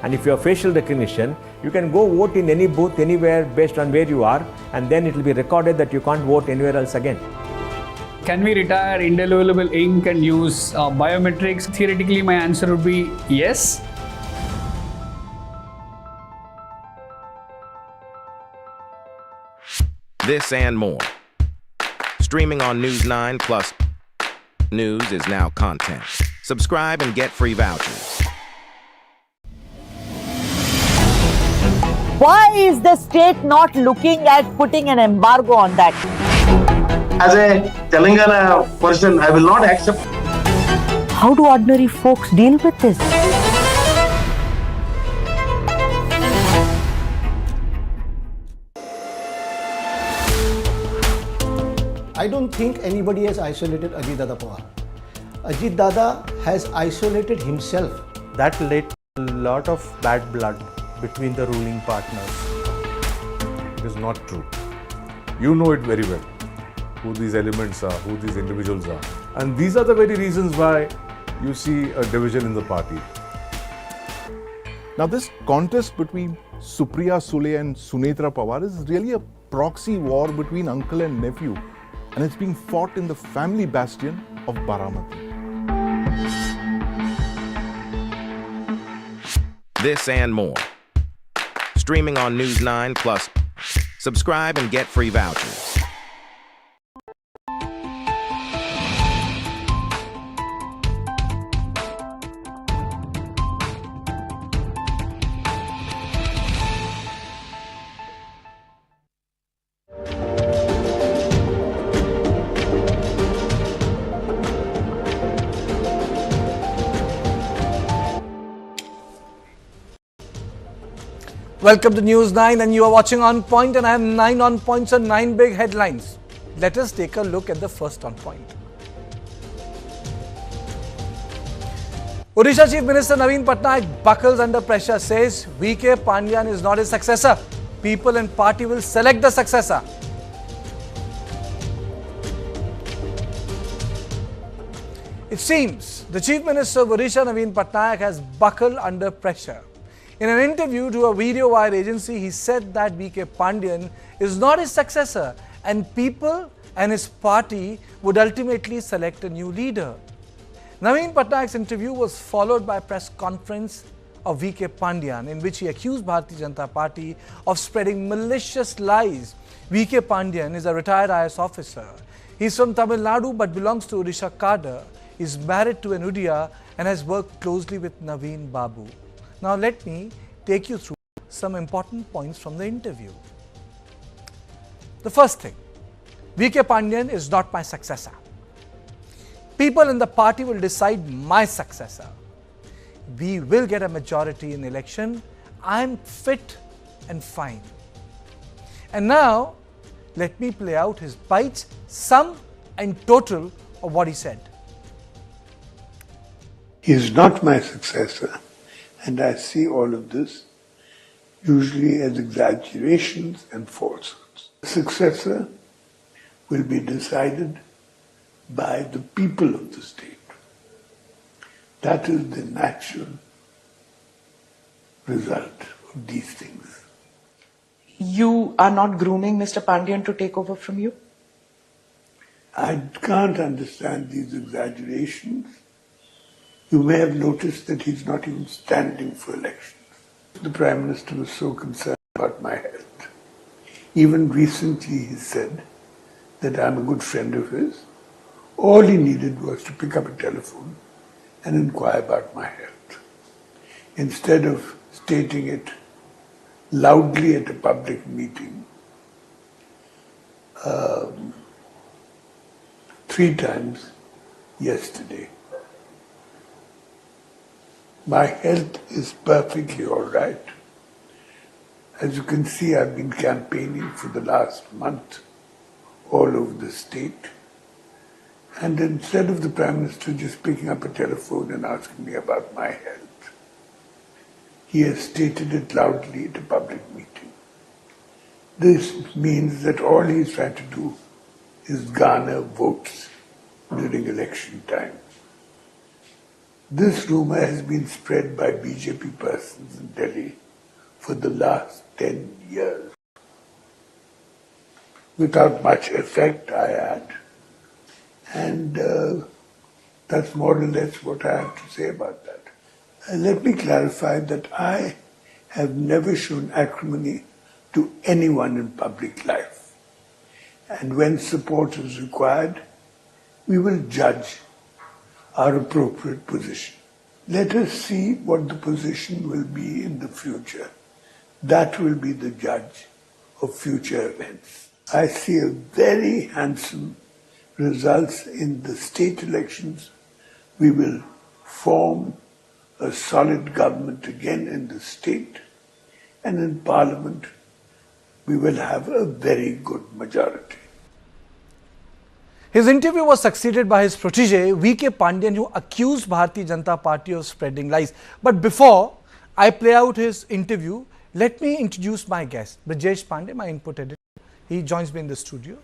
And if you have facial recognition, you can go vote in any booth anywhere based on where you are, and then it will be recorded that you can't vote anywhere else again. Can we retire indelible ink and use biometrics? Theoretically, my answer would be yes. This and more. Streaming on News9 plus news is now content. Subscribe and get free vouchers. Why is the state not looking at putting an embargo on that? As a Telangana person, I will not accept. How do ordinary folks deal with this? I don't think anybody has isolated Ajit Dada Pawar. Ajit Dada has isolated himself. That led to a lot of bad blood between the ruling partners. It is not true. You know it very well, who these elements are, who these individuals are. And these are the very reasons why you see a division in the party. Now this contest between Supriya Sule and Sunetra Pawar is really a proxy war between uncle and nephew, and it's being fought in the family bastion of Baramati. This and more. Streaming on News9 plus. Subscribe and get free vouchers. Welcome to News 9 and you are watching On Point, and I have 9 on points and 9 big headlines. Let us take a look at the first on point. Odisha Chief Minister Naveen Patnaik buckles under pressure, says VK Pandian is not his successor. People and party will select the successor. It seems the Chief Minister of Odisha Naveen Patnaik has buckled under pressure. In an interview to a video wire agency, he said that VK Pandian is not his successor and people and his party would ultimately select a new leader. Naveen Patnaik's interview was followed by a press conference of VK Pandian in which he accused Bharatiya Janata Party of spreading malicious lies. VK Pandian is a retired IS officer. He is from Tamil Nadu but belongs to Odisha cadre. He is married to an Udiya and has worked closely with Naveen Babu. Now let me take you through some important points from the interview. The first thing, VK Pandian is not my successor. People in the party will decide my successor. We will get a majority in the election. I am fit and fine. And now, let me play out his bites, sum and total of what he said. He is not my successor. And I see all of this usually as exaggerations and falsehoods. The successor will be decided by the people of the state. That is the natural result of these things. You are not grooming Mr. Pandian to take over from you? I can't understand these exaggerations. You may have noticed that he's not even standing for elections. The Prime Minister was so concerned about my health. Even recently he said that I'm a good friend of his. All he needed was to pick up a telephone and inquire about my health. Instead of stating it loudly at a public meeting 3 times yesterday. My health is perfectly all right. As you can see, I've been campaigning for the last month all over the state. And instead of the Prime Minister just picking up a telephone and asking me about my health, he has stated it loudly at a public meeting. This means that all he's trying to do is garner votes during election time. This rumor has been spread by BJP persons in Delhi for the last 10 years. Without much effect, I add. And that's more or less what I have to say about that. And let me clarify that I have never shown acrimony to anyone in public life. And when support is required, we will judge our appropriate position. Let us see what the position will be in the future. That will be the judge of future events. I see a very handsome results in the state elections. We will form a solid government again in the state, and in Parliament we will have a very good majority. His interview was succeeded by his protege, V.K. Pandian, who accused Bharatiya Janata Party of spreading lies. But before I play out his interview, let me introduce my guest, Brijesh Pandey, my input editor. He joins me in the studio.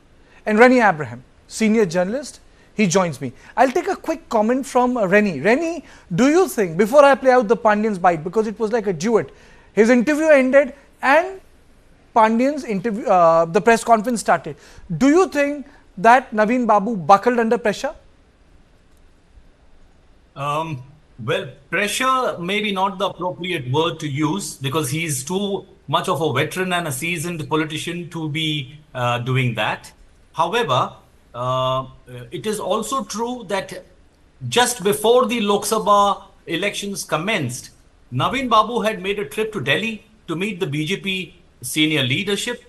And Rennie Abraham, senior journalist, he joins me. I'll take a quick comment from Rennie. Rennie, do you think, before I play out the Pandian's bite, because it was like a duet, his interview ended and Pandian's interview, the press conference started. Do you think that Naveen Babu buckled under pressure? Well, pressure may be not the appropriate word to use because he's too much of a veteran and a seasoned politician to be doing that. However, it is also true that just before the Lok Sabha elections commenced, Naveen Babu had made a trip to Delhi to meet the BJP senior leadership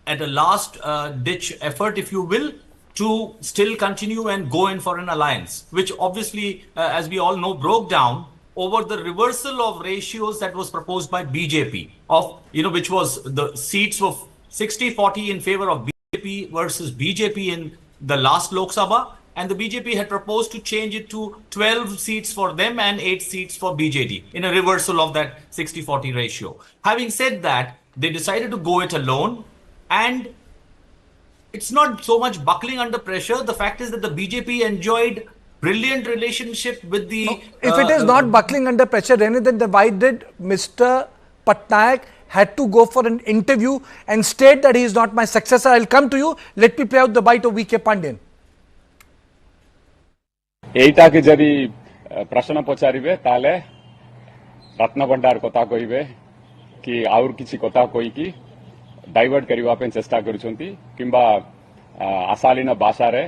at a last ditch effort, if you will, to still continue and go in for an alliance, which obviously, as we all know, broke down over the reversal of ratios that was proposed by BJP, of which was the seats of 60-40 in favor of BJP versus BJP in the last Lok Sabha, and the BJP had proposed to change it to 12 seats for them and 8 seats for BJD in a reversal of that 60-40 ratio. Having said that, they decided to go it alone, and it's not so much buckling under pressure. The fact is that the BJP enjoyed brilliant relationship with the... if it is not buckling under pressure, then why did Mr. Patnaik had to go for an interview and state that he is not my successor? I'll come to you. Let me play out the bite of V.K. Pandian. এইটা কি যদি প্রশ্ন পচারিবে তাহলে রত্নভণ্ডার কথা কইবে কি আর কিছু কথা কইকি ডাইভার্ট করিবা ପାଇଁ চেষ্টা କରୁଛନ୍ତି কিংবা আসালিনা ভাষাରେ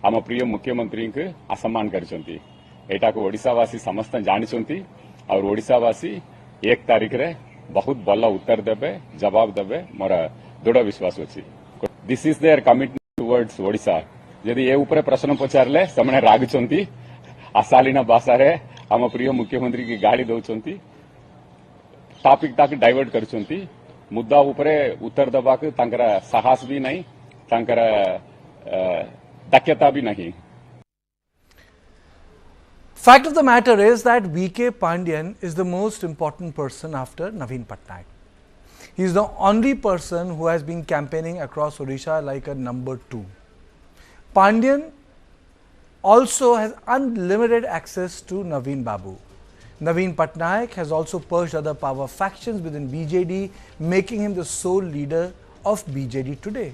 ଆମ ପ୍ରିୟ ମୁଖ୍ୟମନ୍ତ୍ରୀଙ୍କୁ ଅସମ୍ମାନ କରିଛନ୍ତି। ଏଟାକୁ ଓଡ଼ିଶାବାସୀ ସମସ୍ତେ ଜାଣିଛନ୍ତି ଆଉ ଓଡ଼ିଶାବାସୀ 1 ତାରିଖରେ ବହୁତ ଭଲ ଉତ୍ତର ଦେବେ, ଜବାବ ଦେବେ, ମୋର ଦୃଢ ବିଶ୍ୱାସ ଅଛି। This is there commitment towards Odisha. ଯଦି ଏ ଉପରେ ପ୍ରଶ୍ନ ପଚାରିଲେ ସେମାନେ ରାଗୁଛନ୍ତି, ଆସାଲିନା ଭାଷାରେ ଆମ ପ୍ରିୟ ମୁଖ୍ୟମନ୍ତ୍ରୀଙ୍କୁ ଗାଳି ଦଉଛନ୍ତି, ଟପିକଟାକୁ ଡାଇଭର୍ଟ କରୁଛନ୍ତି, ମୁଦ୍ଦା ଉପରେ ଉତ୍ତର ଦେବାକୁ ତାଙ୍କର ସାହସ ବି ନାହିଁ, ତାଙ୍କର ଦକ୍ଷତା ବି ନାହିଁ। Fact of the matter is that V.K. Pandian is the most important person after Naveen Patnaik. He is the only person who has been campaigning across Odisha like a number 2. Pandian also has unlimited access to Naveen Babu. Naveen Patnaik has also purged other power factions within BJD, making him the sole leader of BJD today.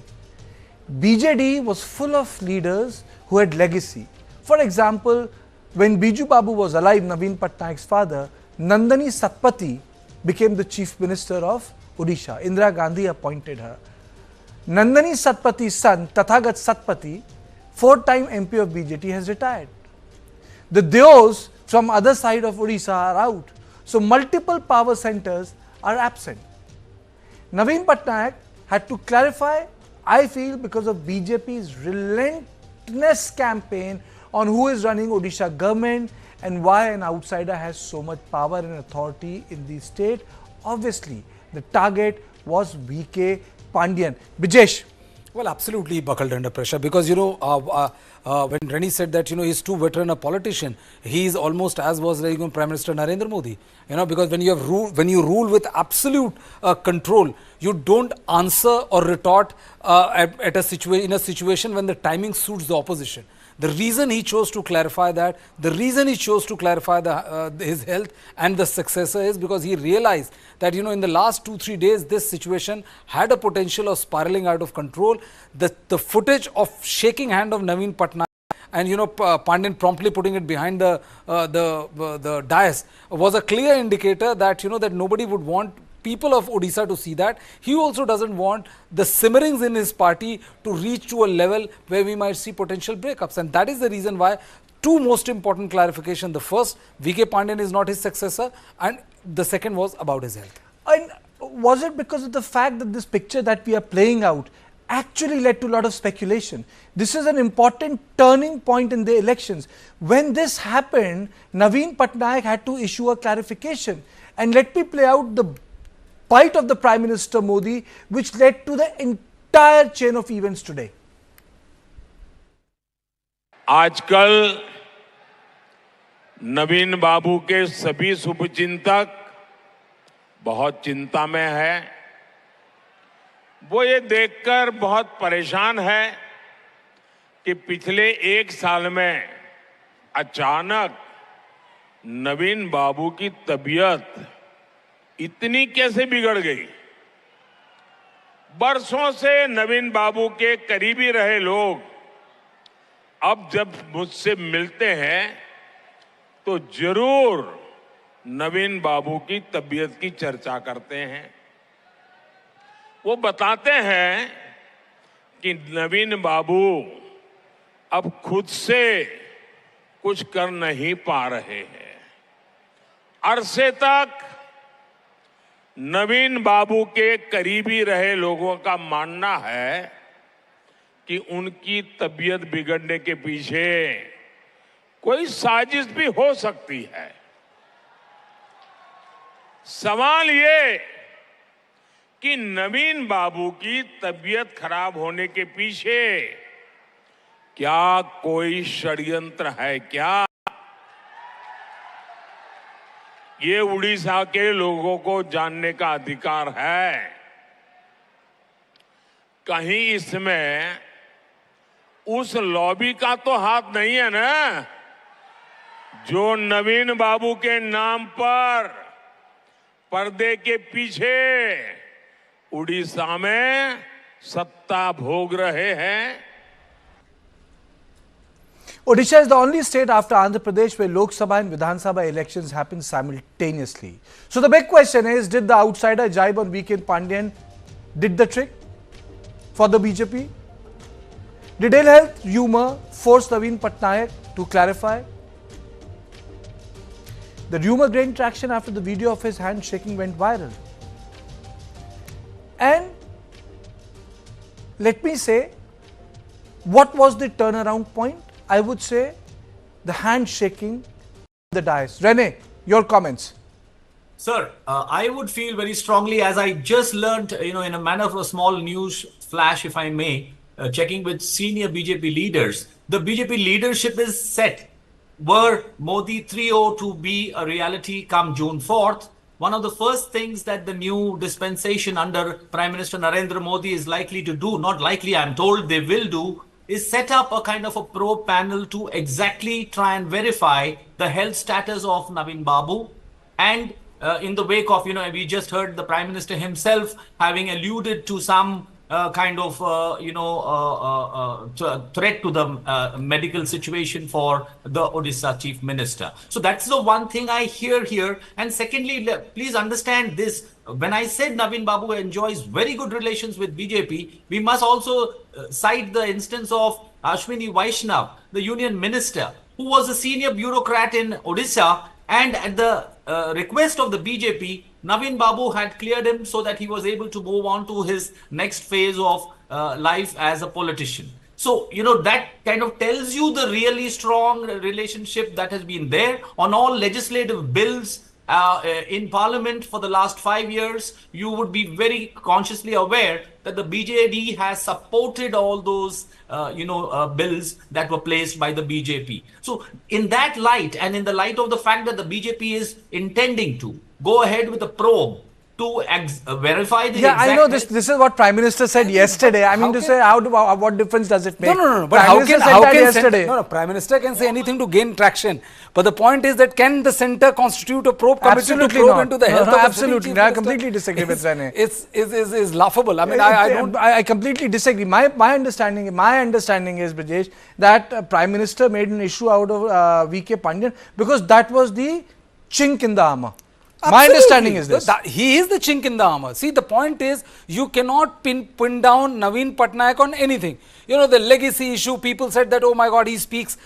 BJD was full of leaders who had legacy. For example, when Biju Babu was alive, Naveen Patnaik's father, Nandani Satpathy became the chief minister of Odisha. Indira Gandhi appointed her. Nandani Satpathy's son, Tathagat Satpathy, 4-time MP of BJP, has retired. The Deos from other side of Odisha are out. So multiple power centers are absent. Naveen Patnaik had to clarify, I feel, because of BJP's relentless campaign on who is running Odisha government and why an outsider has so much power and authority in the state. Obviously, the target was V.K. Pandian. Brijesh. Well, absolutely he buckled under pressure because, when Rennie said that, he's too veteran a politician, he is almost as was like Prime Minister Narendra Modi. Because when you rule with absolute control, you don't answer or retort in a situation when the timing suits the opposition. The reason he chose to clarify that, the reason he chose to clarify his health and the successor is because he realized that, you know, in the last 2-3 days, this situation had a potential of spiraling out of control. The footage of shaking hand of Naveen Patnaik and, you know, Pandian promptly putting it behind the dais was a clear indicator that, you know, that nobody would want people of Odisha to see that. He also doesn't want the simmerings in his party to reach to a level where we might see potential breakups. And that is the reason why two most important clarification. The first, VK Pandian is not his successor, and the second was about his health. And was it because of the fact that this picture that we are playing out actually led to a lot of speculation? This is an important turning point in the elections. When this happened, Naveen Patnaik had to issue a clarification. And let me play out the bite of the Prime Minister Modi, which led to the entire chain of events today. आजकल नवीन बाबू के सभी शुभचिंतक बहुत चिंता में है। वो ये देखकर बहुत परेशान है कि पिछले 1 साल में अचानक नवीन बाबू की तबीयत इतनी कैसे बिगड़ गई। बरसों से नवीन बाबू के करीबी रहे लोग अब जब मुझसे मिलते हैं तो जरूर नवीन बाबू की तबीयत की चर्चा करते हैं। वो बताते हैं कि नवीन बाबू अब खुद से कुछ कर नहीं पा रहे हैं। अरसे तक नवीन बाबू के करीबी रहे लोगों का मानना है कि उनकी तबीयत बिगड़ने के पीछे कोई साजिश भी हो सकती है। सवाल ये कि नवीन बाबू की तबीयत खराब होने के पीछे क्या कोई षड्यंत्र है क्या? ये उड़ीसा के लोगों को जानने का अधिकार है। कहीं इसमें उस लॉबी का तो हाथ नहीं है ना, जो नवीन बाबू के नाम पर पर्दे के पीछे उड़ीसा में सत्ता भोग रहे हैं। Odisha is the only state after Andhra Pradesh where Lok Sabha and Vidhan Sabha elections happen simultaneously. So the big question is, did the outsider jibe on VK Pandian did the trick for the BJP? Did ill health rumor force Naveen Patnaik to clarify? The rumor gained traction after the video of his hand shaking went viral. And let me say, what was the turnaround point? I would say the handshaking, the dais. Rene, your comments. Sir, I would feel very strongly, as I just learned, you know, in a manner of a small news flash, if I may, checking with senior BJP leaders, the BJP leadership is set. Were Modi 3.0 to be a reality come June 4th, one of the first things that the new dispensation under Prime Minister Narendra Modi is likely to do, not likely, I'm told they will do, is set up a kind of a probe panel to exactly try and verify the health status of Naveen Babu. And in the wake of, you know, we just heard the Prime Minister himself having alluded to some kind of, threat to the medical situation for the Odisha Chief Minister. So that's the one thing I hear here. And secondly, please understand this. When I said Naveen Babu enjoys very good relations with BJP, we must also cite the instance of Ashwini Vaishnav, the union minister, who was a senior bureaucrat in Odisha, and at the request of the BJP, Naveen Babu had cleared him so that he was able to move on to his next phase of life as a politician. So, you know, that kind of tells you the really strong relationship that has been there on all legislative bills in Parliament for the last 5 years. You would be very consciously aware that the BJD has supported all those, bills that were placed by the BJP. So in that light, and in the light of the fact that the BJP is intending to go ahead with a probe to verify the Yeah, exact I know this. This is what Prime Minister said yesterday. I mean to say, what difference does it make? No. But Prime Minister said that yesterday. Prime Minister can say anything to gain traction. But the point is that can the centre constitute a probe committee to probe into the health of the absolutely. I completely disagree with Rene. It's laughable. I mean, I completely disagree. My understanding is, Brajesh, that Prime Minister made an issue out of VK Pandian because that was the chink in the armour. My understanding is this. He is the chink in the armour. See, the point is, you cannot pin down Naveen Patnaik on anything. You know, the legacy issue, people said that, oh my God, he speaks,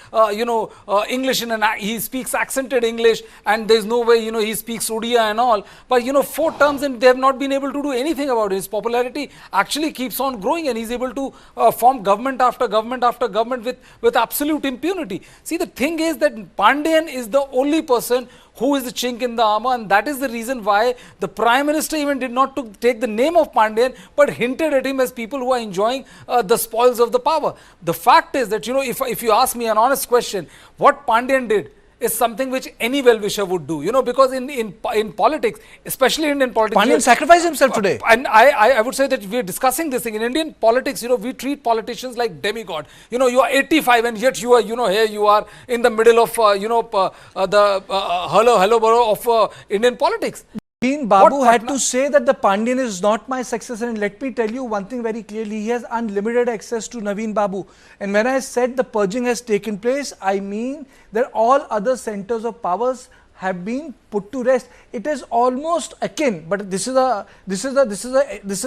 English, he speaks accented English, and there's no way, he speaks Odia and all. But, 4 terms and they have not been able to do anything about it. His popularity actually keeps on growing and he's able to form government after government after government with absolute impunity. See, the thing is that Pandian is the only person who is the chink in the armour, and that is the reason why the Prime Minister even did not take the name of Pandian but hinted at him as people who are enjoying the spoils of the power. The fact is that, if you ask me an honest question, what Pandian did is something which any well-wisher would do, because in politics, especially Indian politics... Pandian sacrificed himself today. And I would say that we are discussing this thing. In Indian politics, we treat politicians like demigod. You are 85 and yet you are, here you are in the middle of, the hello of Indian politics. Naveen Babu had to say that the Pandian is not my successor, and let me tell you one thing very clearly, he has unlimited access to Naveen Babu. And when I said the purging has taken place, I mean that all other centers of powers have been put to rest. It is almost akin, but this is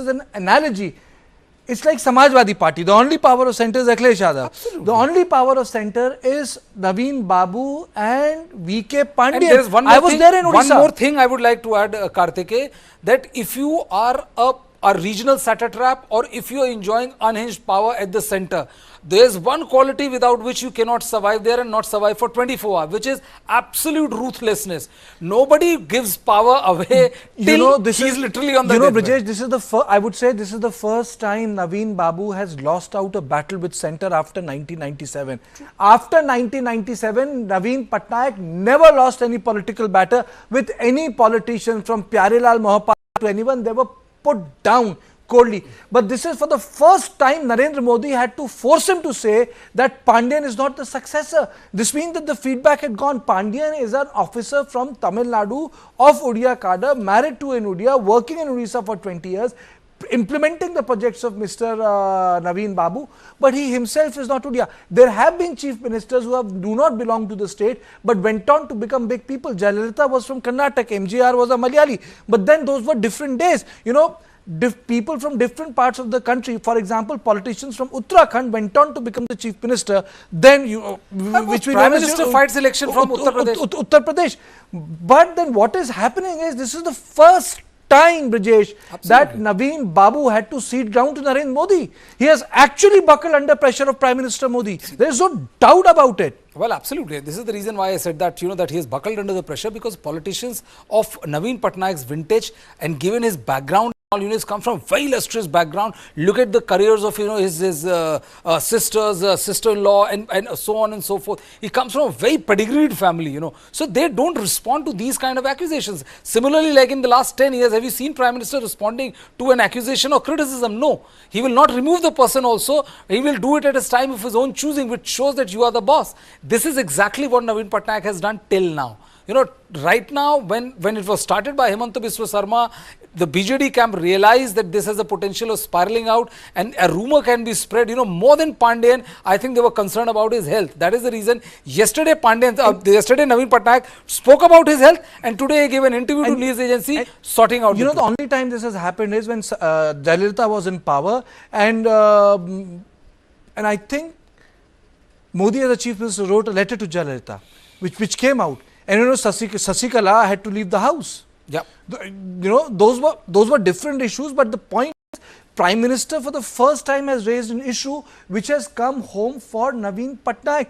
an analogy. It's like Samajwadi Party. The only power of centre is Akhilesh Yadav. The only power of centre is Naveen Babu and VK Pandian. And there is one more there in Odisha. One more thing I would like to add, Karthike, that if you are a regional satrap or if you are enjoying unhinged power at the centre, there is one quality without which you cannot survive there and not survive for 24 hours, which is absolute ruthlessness. Nobody gives power away till he's literally on the Brajesh, this is the I would say this is the first time Naveen Babu has lost out a battle with centre after 1997. After 1997, Naveen Patnaik never lost any political battle with any politician, from Pyarelal Mohapatra to anyone. They were put down coldly. But this is for the first time Narendra Modi had to force him to say that Pandian is not the successor. This means that the feedback had gone. Pandian is an officer from Tamil Nadu of Odia cadre, married to an Odia, working in Odisha for 20 years, implementing the projects of Mr. Naveen Babu, but he himself is not Odia. There have been chief ministers who do not belong to the state but went on to become big people. Jayalalitha was from Karnataka, MGR was a Malayali, but then those were different days. People from different parts of the country, for example, politicians from Uttarakhand went on to become the chief minister. Then, which we Prime Minister fights election from Uttar Pradesh. But then what is happening is, this is the first time, Brajesh, that Naveen Babu had to cede ground to Narendra Modi. He has actually buckled under pressure of Prime Minister Modi. There is no doubt about it. Well, absolutely. This is the reason why I said that, that he has buckled under the pressure, because politicians of Naveen Patnaik's vintage, and given his background, he's come from very illustrious background. Look at the careers of his sisters, sister-in-law, and so on and so forth. He comes from a very pedigreed family, so they don't respond to these kind of accusations. Similarly, like in the last 10 years, have you seen Prime Minister responding to an accusation or criticism? No. He will not remove the person also. He will do it at his time of his own choosing, which shows that you are the boss. This is exactly what Naveen Patnaik has done till now. Right now, when it was started by Himanta Biswa Sarma, the BJD camp realized that this has a potential of spiraling out and a rumor can be spread. More than Pandian, I think they were concerned about his health. That is the reason yesterday Naveen Patnaik spoke about his health, and today he gave an interview to news agency sorting out. The only time this has happened is when Jayalalitha was in power, and I think Modi as a chief minister wrote a letter to Jayalalitha, which came out. And Sasikala had to leave the house. Yeah. Those were different issues, but the point is, Prime Minister for the first time has raised an issue which has come home for Naveen Patnaik.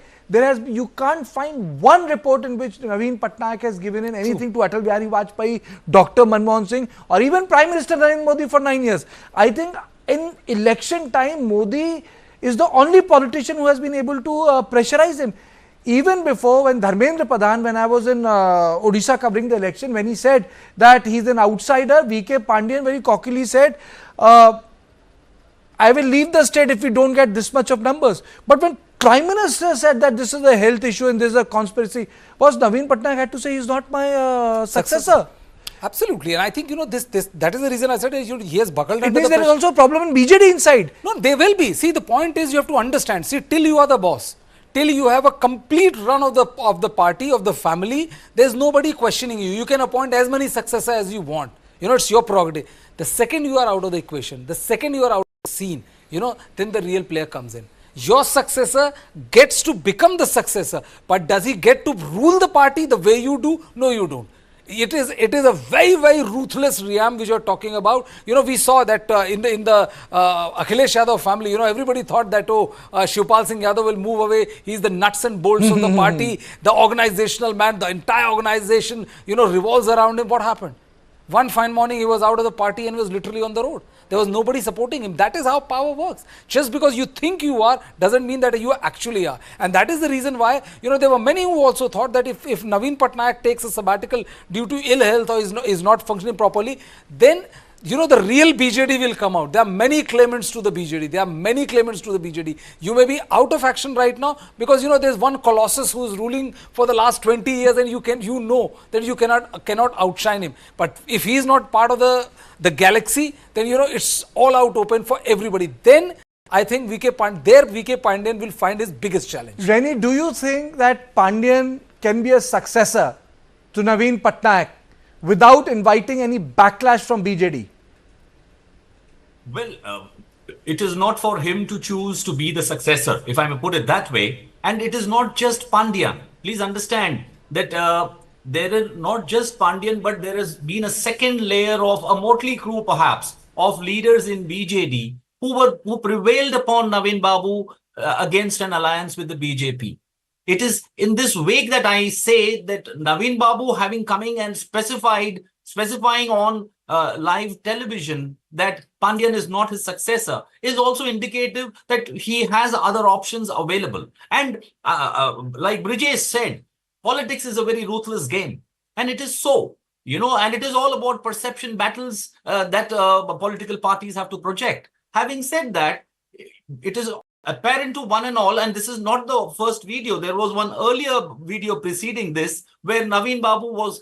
You can't find one report in which Naveen Patnaik has given in anything to Atal Bihari Vajpayee, Dr. Manmohan Singh, or even Prime Minister Narendra Modi for 9 years. I think in election time, Modi is the only politician who has been able to pressurize him. even before, when Dharmendra Pradhan, when I was in Odisha covering the election, when he said that he's an outsider, VK Pandian very cockily said, I will leave the state if we don't get this much of numbers. But when Prime Minister said that this is a health issue and this is a conspiracy, was Naveen Patnaik had to say he's not my successor. Absolutely, and I think that is the reason I said he has buckled It under means the there is pressure. also a problem in BJD inside. No, they will be. See, the point is you have to understand. See, till you are the boss, till you have a complete run of the party, of the family, there is nobody questioning you. You can appoint as many successors as you want. It's your prerogative. The second you are out of the equation, the second you are out of the scene, then the real player comes in. Your successor gets to become the successor, but does he get to rule the party the way you do? No, you don't. It is a very, very ruthless realm which you are talking about. We saw that in the Akhilesh Yadav family, everybody thought that, Shivpal Singh Yadav will move away. He's the nuts and bolts of the party, the organizational man, the entire organization, revolves around him. What happened? One fine morning, he was out of the party and was literally on the road. There was nobody supporting him. That is how power works. Just because you think you are, doesn't mean that you actually are. And that is the reason why, there were many who also thought that if Naveen Patnaik takes a sabbatical due to ill health or is not functioning properly, then the real BJD will come out. There are many claimants to the BJD. You may be out of action right now because, there's one colossus who is ruling for the last 20 years and you know that you cannot outshine him. But if he is not part of the galaxy, then, it's all out open for everybody. Then I think VK Pandian will find his biggest challenge. Reni, do you think that Pandian can be a successor to Naveen Patnaik without inviting any backlash from BJD? Well, it is not for him to choose to be the successor, if I may put it that way. And it is not just Pandian. Please understand that there is not just Pandian, but there has been a second layer of a motley crew, perhaps, of leaders in BJD who prevailed upon Naveen Babu against an alliance with the BJP. It is in this wake that I say that Naveen Babu having coming and specifying on live television that Pandian is not his successor is also indicative that he has other options available. And like Brijesh said, politics is a very ruthless game. And it is so, and it is all about perception battles that political parties have to project. Having said that, it is apparent to one and all, and this is not the first video. There was one earlier video preceding this where Naveen Babu was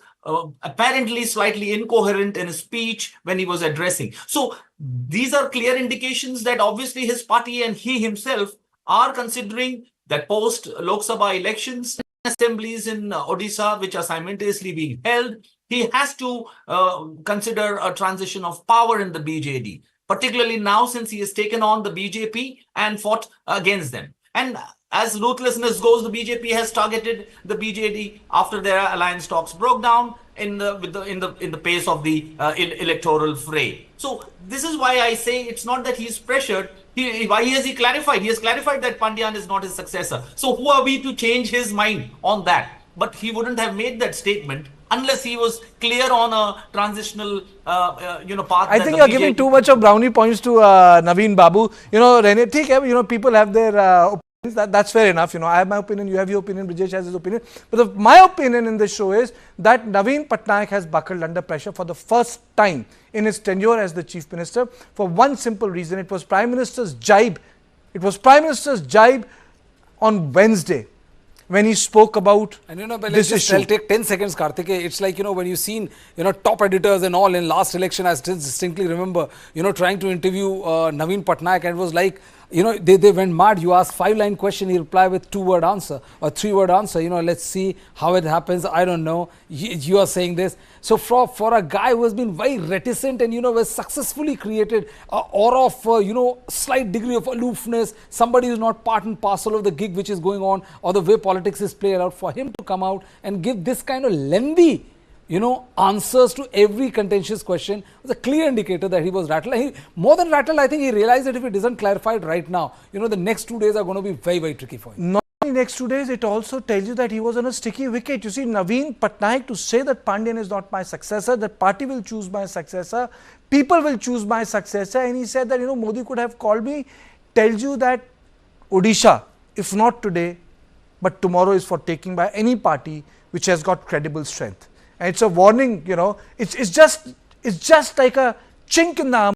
apparently slightly incoherent in his speech when he was addressing. So these are clear indications that obviously his party and he himself are considering that post Lok Sabha elections, assemblies in Odisha, which are simultaneously being held, he has to consider a transition of power in the BJD. Particularly now since he has taken on the BJP and fought against them. And as ruthlessness goes, the BJP has targeted the BJD after their alliance talks broke down in the pace of the electoral fray. So this is why I say it's not that he's pressured. Why has he clarified? He has clarified that Pandian is not his successor. So who are we to change his mind on that? But he wouldn't have made that statement unless he was clear on a transitional, path. I think you're giving too much of brownie points to Naveen Babu. Rene, people have their opinions. That's fair enough. I have my opinion, you have your opinion, Brijesh has his opinion. But my opinion in this show is that Naveen Patnaik has buckled under pressure for the first time in his tenure as the Chief Minister for one simple reason. It was Prime Minister's jibe. On Wednesday, when he spoke about this issue. I'll take 10 seconds, Karthik. It's like, when you've seen, top editors and all in last election, I still distinctly remember, trying to interview Naveen Patnaik, and it was like, they went mad. You ask 5-line question, he replied with 2-word answer or 3-word answer. Let's see how it happens. I don't know. You are saying this. So for a guy who has been very reticent and, has successfully created an aura of, slight degree of aloofness, somebody who's not part and parcel of the gig which is going on or the way politics is played out, for him to come out and give this kind of lengthy answers to every contentious question was a clear indicator that he was rattled. More than rattled, I think he realized that if it isn't clarified right now, the next 2 days are going to be very, very tricky for him. Not only next 2 days, it also tells you that he was on a sticky wicket. You see, Naveen Patnaik to say that Pandian is not my successor, that party will choose my successor, people will choose my successor, and he said that, Modi could have called me, tells you that Odisha, if not today, but tomorrow is for taking by any party which has got credible strength. And it's a warning, you know, it's just like a chink in the armor.